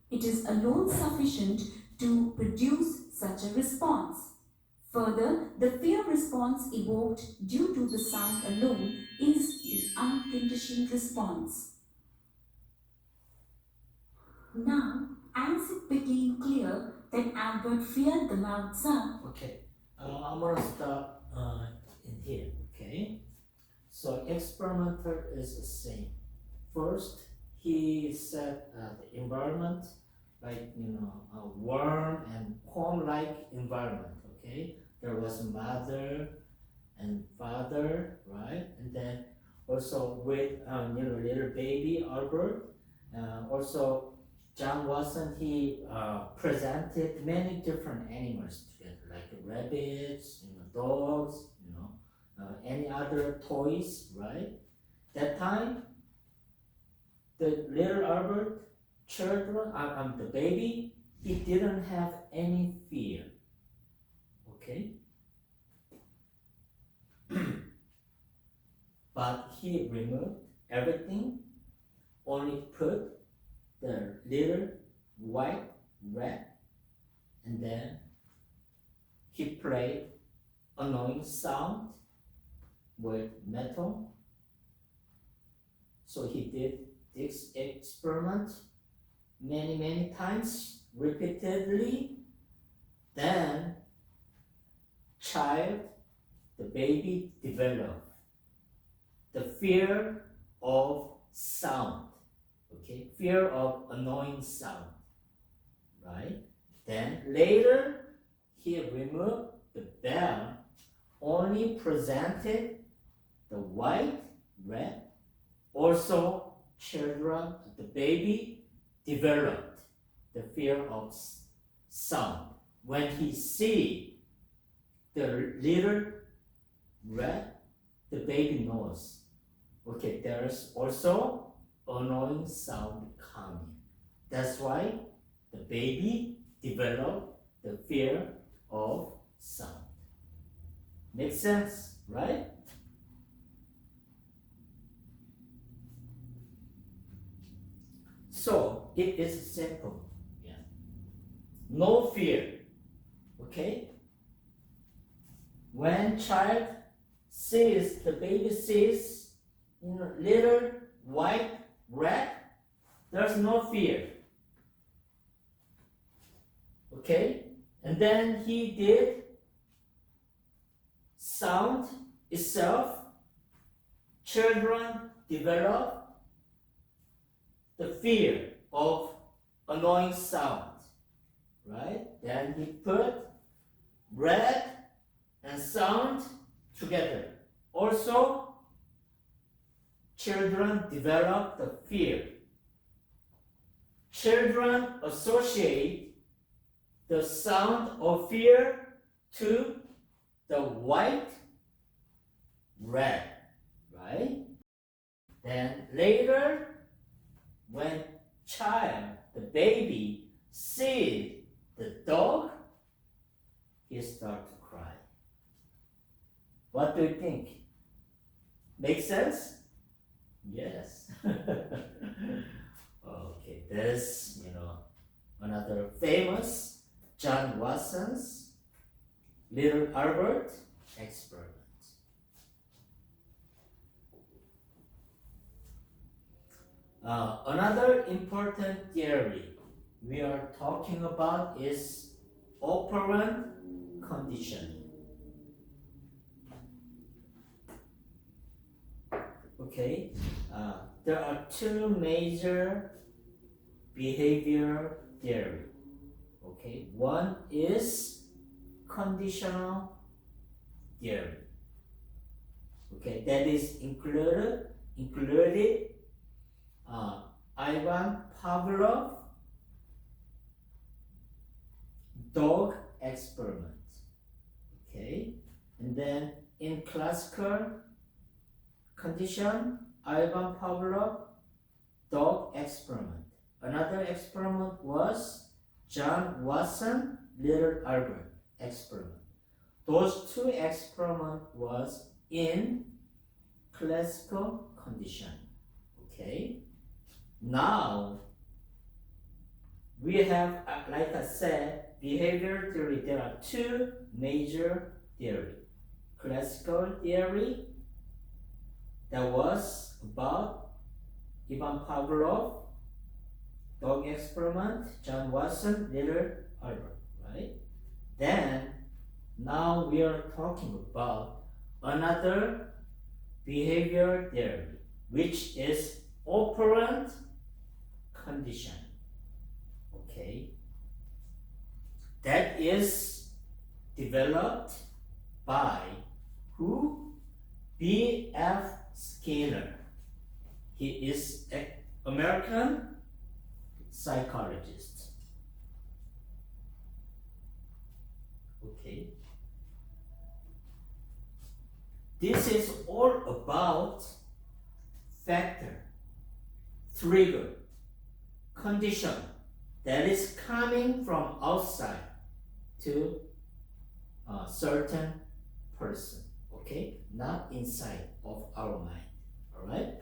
It is alone sufficient to produce such a response. Further, the fear response evoked due to the sound alone is the unconditioned response. Now, as it became clear that Albert feared the loud sound, Okay, I'm gonna start in here. Okay, so experimenter is the same. First, he set the environment like a warm and home-like environment. Okay, there was mother and father, right? And then also with little baby Albert. Also, John Watson he presented many different animals together, like rabbits, dogs, any other toys, right? That time, the little Albert, the baby, he didn't have any fear. Okay. But he removed everything, only put the little white rat, and then he played annoying sound with metal. So he did this experiment many times, repeatedly. Then the baby developed the fear of sound, okay, fear of annoying sound, right? Then later he removed the bell, only presented the white rat. Also, the baby developed the fear of sound. When he see the little rat, the baby knows, okay, there's also annoying sound coming. That's why the baby developed the fear of sound. Makes sense, right? So it is simple. Yeah. No fear. Okay? When the baby sees little white rat, there's no fear. Okay? And then he did sound itself. Children develop the fear of annoying sound, right? Then he put rat and sound together. Also, children develop the fear. Children associate the sound of fear to the white rat, right? Then later, when the baby sees the dog, he starts to cry. What do you think? Make sense? Yes. Okay, there's another famous John Watson's Little Albert experiment. Another important theory we are talking about is operant conditioning. Okay, there are two major behavior theory. Okay, one is conditional theory. Okay, that is included Ivan Pavlov dog experiment. Okay, and then in classical condition, Ivan Pavlov dog experiment. Another experiment was John Watson Little Albert experiment. Those two experiments was in classical condition. Okay. Now we have, like I said, behavior theory. There are two major theory. Classical theory that was about Ivan Pavlov dog experiment, John Watson, little Albert, right? Then now we are talking about another behavior theory, which is operant conditioning. Okay, that is developed by who? B.F. Skinner. He is an American psychologist. Okay. This is all about factor, trigger, condition that is coming from outside to a certain person, okay? Not inside of our mind, all right?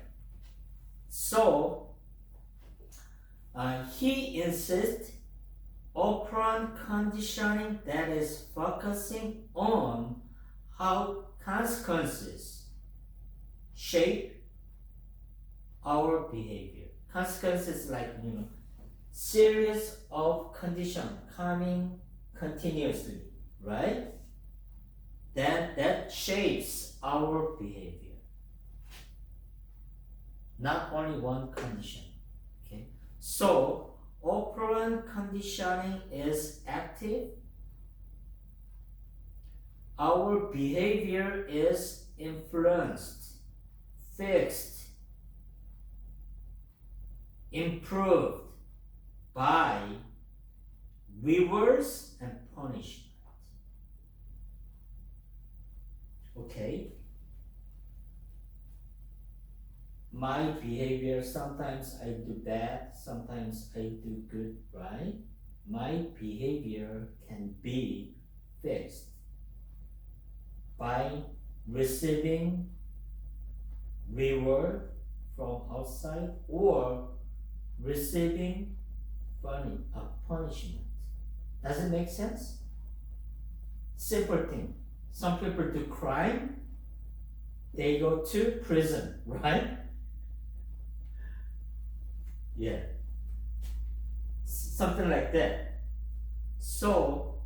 So, he insists operant conditioning that is focusing on how consequences shape our behavior. Consequences like, series of conditions coming continuously, right? Then that shapes our behavior. Not only one condition, okay? So, operant conditioning is active. Our behavior is influenced, fixed, improved by rewards and punishment. Okay? My behavior, sometimes I do bad, sometimes I do good, right? My behavior can be fixed by receiving reward from outside or receiving punishment. Does it make sense? Simple thing. Some people do crime, they go to prison, right? Yeah. Something like that. So,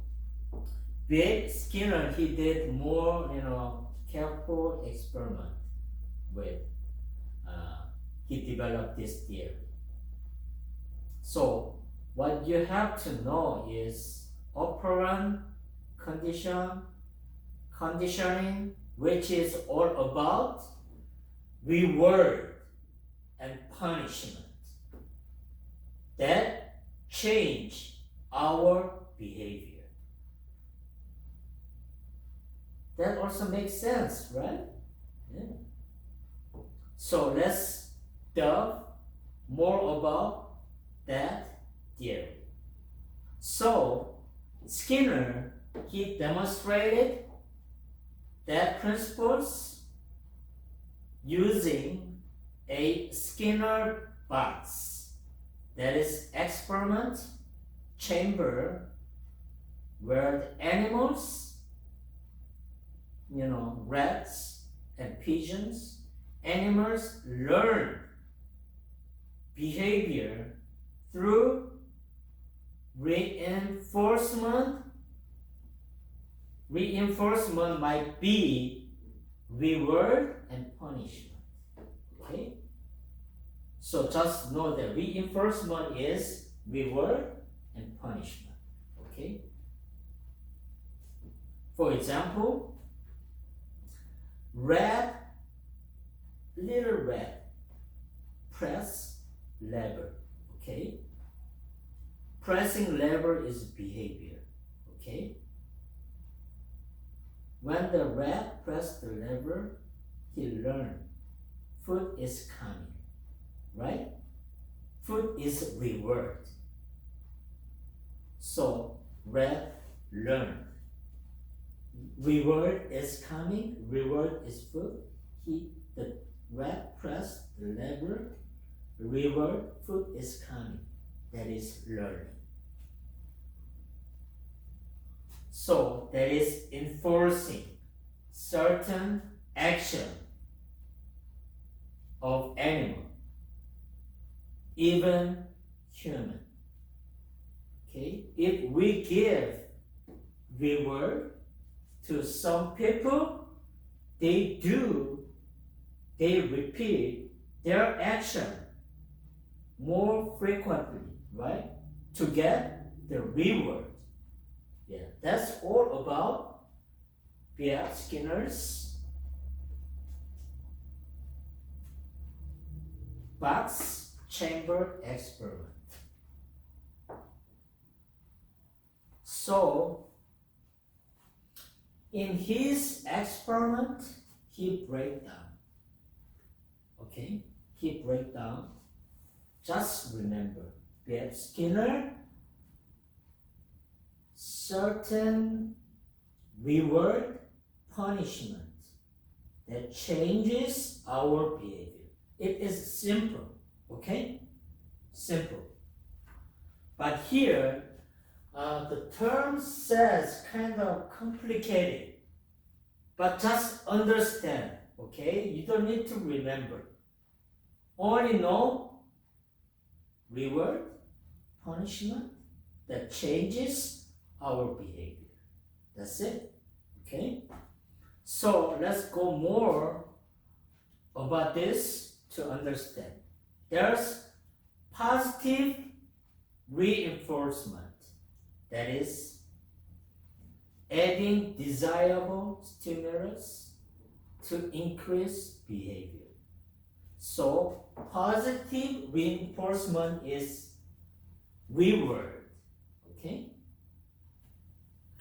with Skinner, he did more, careful experiment with, he developed this theory. So, what you have to know is operant conditioning, which is all about reward and punishment that change our behavior. That also makes sense, right? Yeah. So let's delve more about that theory. So Skinner, he demonstrated that principles using a Skinner box, that is experiment chamber where the animals, rats and pigeons, animals learn behavior through reinforcement. Reinforcement might be reward and punishment. Okay? So just know that reinforcement is reward and punishment. Okay? For example, little rat, press lever. Okay? Pressing lever is behavior. Okay? When the rat pressed the lever, he learned food is coming, right? Food is reward. So rat learned. Reward is coming, reward is food. The rat pressed the lever, reward, food is coming. That is learning. So that is enforcing certain action of animal, even human. Okay, if we give reward to some people, they repeat their action more frequently, right? To get the reward. Yeah, that's all about B.F. Skinner's box chamber experiment. So, in his experiment, he break down. Okay, he break down. Just remember, B.F. Skinner, certain reward, punishment that changes our behavior. It is simple, okay? Simple. But here, the term says kind of complicated, but just understand, okay? You don't need to remember. Only know reward, punishment that changes our behavior. That's it, okay? So let's go more about this to understand. There's positive reinforcement. That is, adding desirable stimulus to increase behavior. So, positive reinforcement is reward, okay?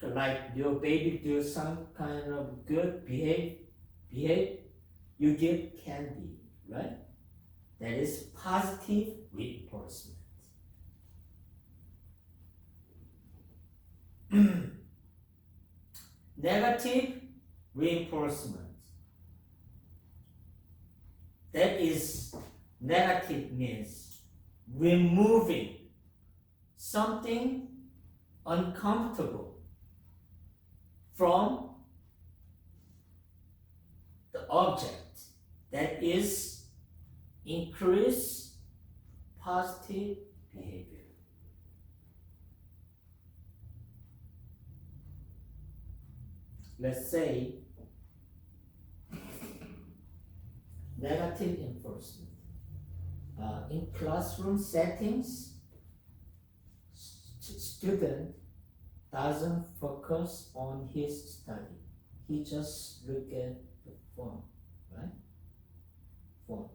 Like your baby do some kind of good behave, you give candy, right? That is positive reinforcement. Negative reinforcement. That is, negative means removing something uncomfortable from the object. That is, increase positive behavior. Let's say negative enforcement. In classroom settings, student doesn't focus on his study. He just look at the phone, right? Phone.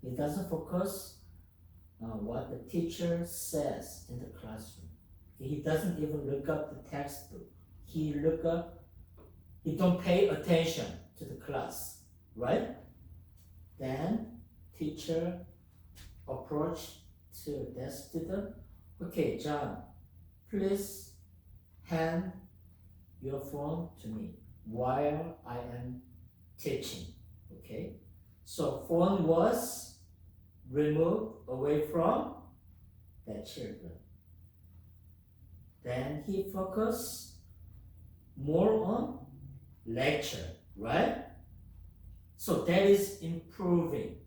He doesn't focus on what the teacher says in the classroom. He doesn't even look up the textbook. He don't pay attention to the class, right? Then teacher approach to that student. Okay, John, please hand your phone to me while I am teaching. Okay, so phone was removed away from that children. Then he focused more on lecture, right? So that is improving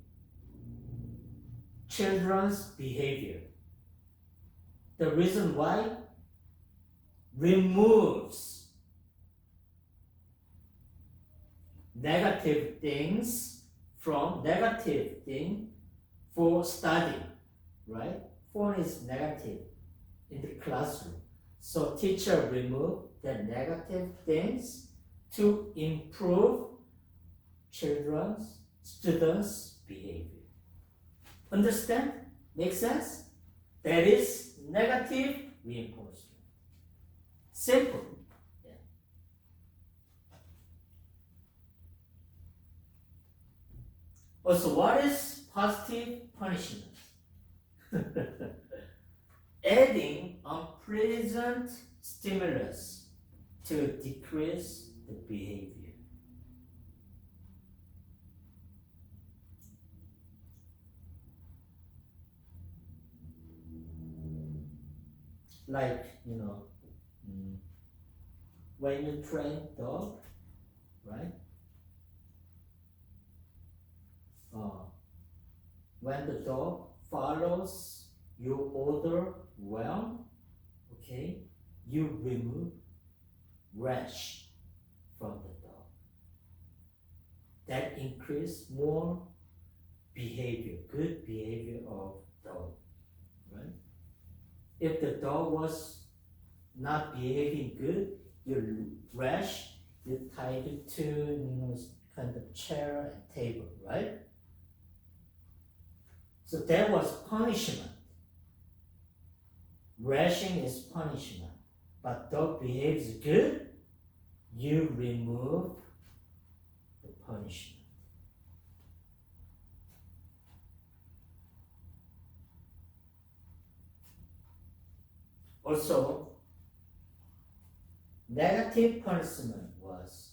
children's behavior. The reason why removes negative things from negative thing for study, right? Phone is negative in the classroom. So teacher remove the negative things to improve students' behavior. Understand? Make sense? That is negative reinforcement. Simple. Yeah. Also, what is positive punishment? Adding unpleasant stimulus to decrease the behavior. Like, when you train dog, right? When the dog follows you order well, okay, you remove rash from the dog. That increase more behavior, good behavior of dog, right? If the dog was not behaving good, you rash, you tie it to kind of chair and table, right? So that was punishment. Rashing is punishment. But dog behaves good, you remove the punishment. Also, negative punishment was,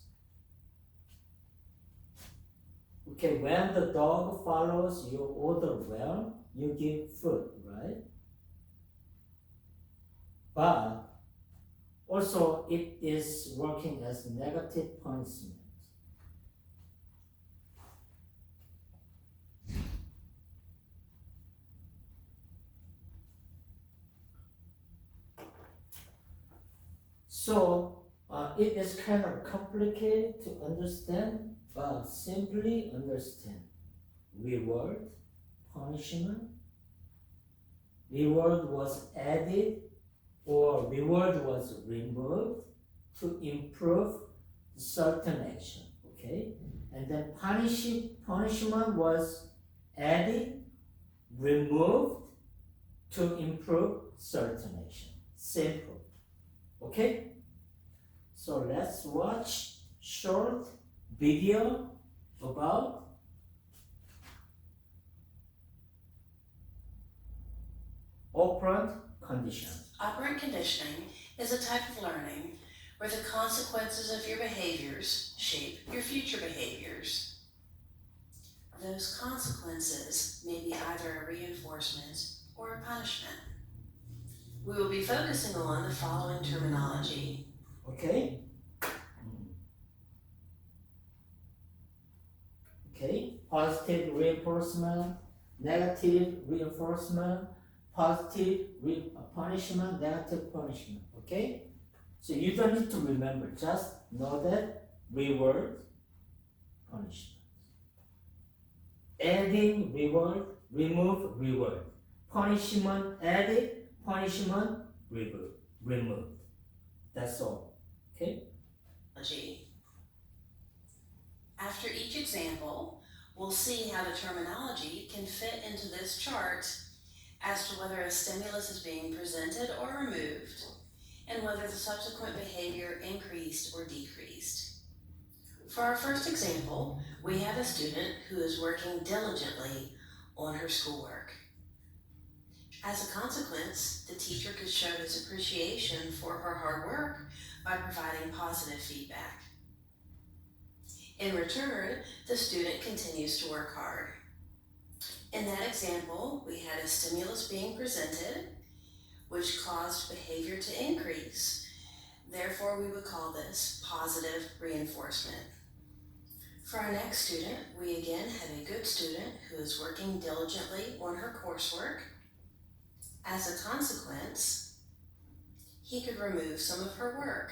okay, when the dog follows your order well, you give food, right? But also it is working as negative punishment. So it is kind of complicated to understand, but simply understand. Reward, punishment. Reward was added or reward was removed to improve certain action, okay? And then punishment was added, removed to improve certain action. Simple, okay? So let's watch short video about operant condition. Operant conditioning is a type of learning where the consequences of your behaviors shape your future behaviors. Those consequences may be either a reinforcement or a punishment. We will be focusing on the following terminology. Okay? Okay, positive reinforcement, negative reinforcement, positive punishment, negative punishment, okay? So you don't need to remember, just know that reward, punishment. Adding reward, remove reward. Punishment added, punishment removed. That's all, okay? After each example, we'll see how the terminology can fit into this chart as to whether a stimulus is being presented or removed, and whether the subsequent behavior increased or decreased. For our first example, we have a student who is working diligently on her schoolwork. As a consequence, the teacher could show his appreciation for her hard work by providing positive feedback. In return, the student continues to work hard. In that example, we had a stimulus being presented, which caused behavior to increase. Therefore, we would call this positive reinforcement. For our next student, we again have a good student who is working diligently on her coursework. As a consequence, he could remove some of her work,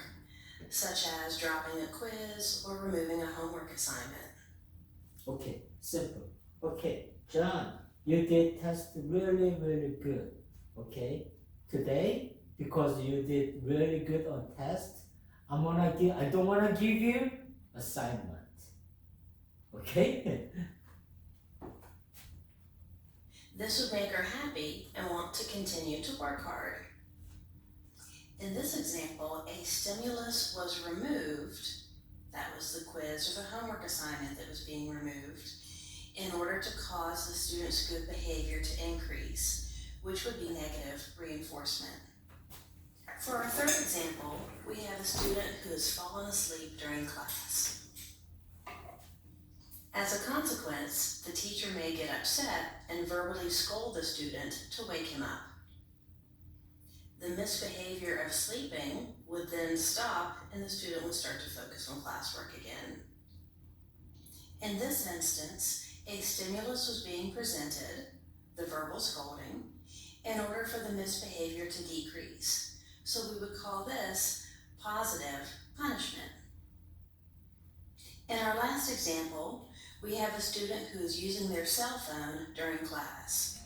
such as dropping a quiz or removing a homework assignment. Okay, simple. Okay, John, you did test really, really good. Okay, today, because you did really good on test, I don't wanna give you assignment. Okay? This would make her happy and want to continue to work hard. In this example, a stimulus was removed, that was the quiz or the homework assignment that was being removed, in order to cause the student's good behavior to increase, which would be negative reinforcement. For our third example, we have a student who has fallen asleep during class. As a consequence, the teacher may get upset and verbally scold the student to wake him up. The misbehavior of sleeping would then stop and the student would start to focus on classwork again. In this instance, a stimulus was being presented, the verbal scolding, in order for the misbehavior to decrease. So we would call this positive punishment. In our last example, we have a student who is using their cell phone during class.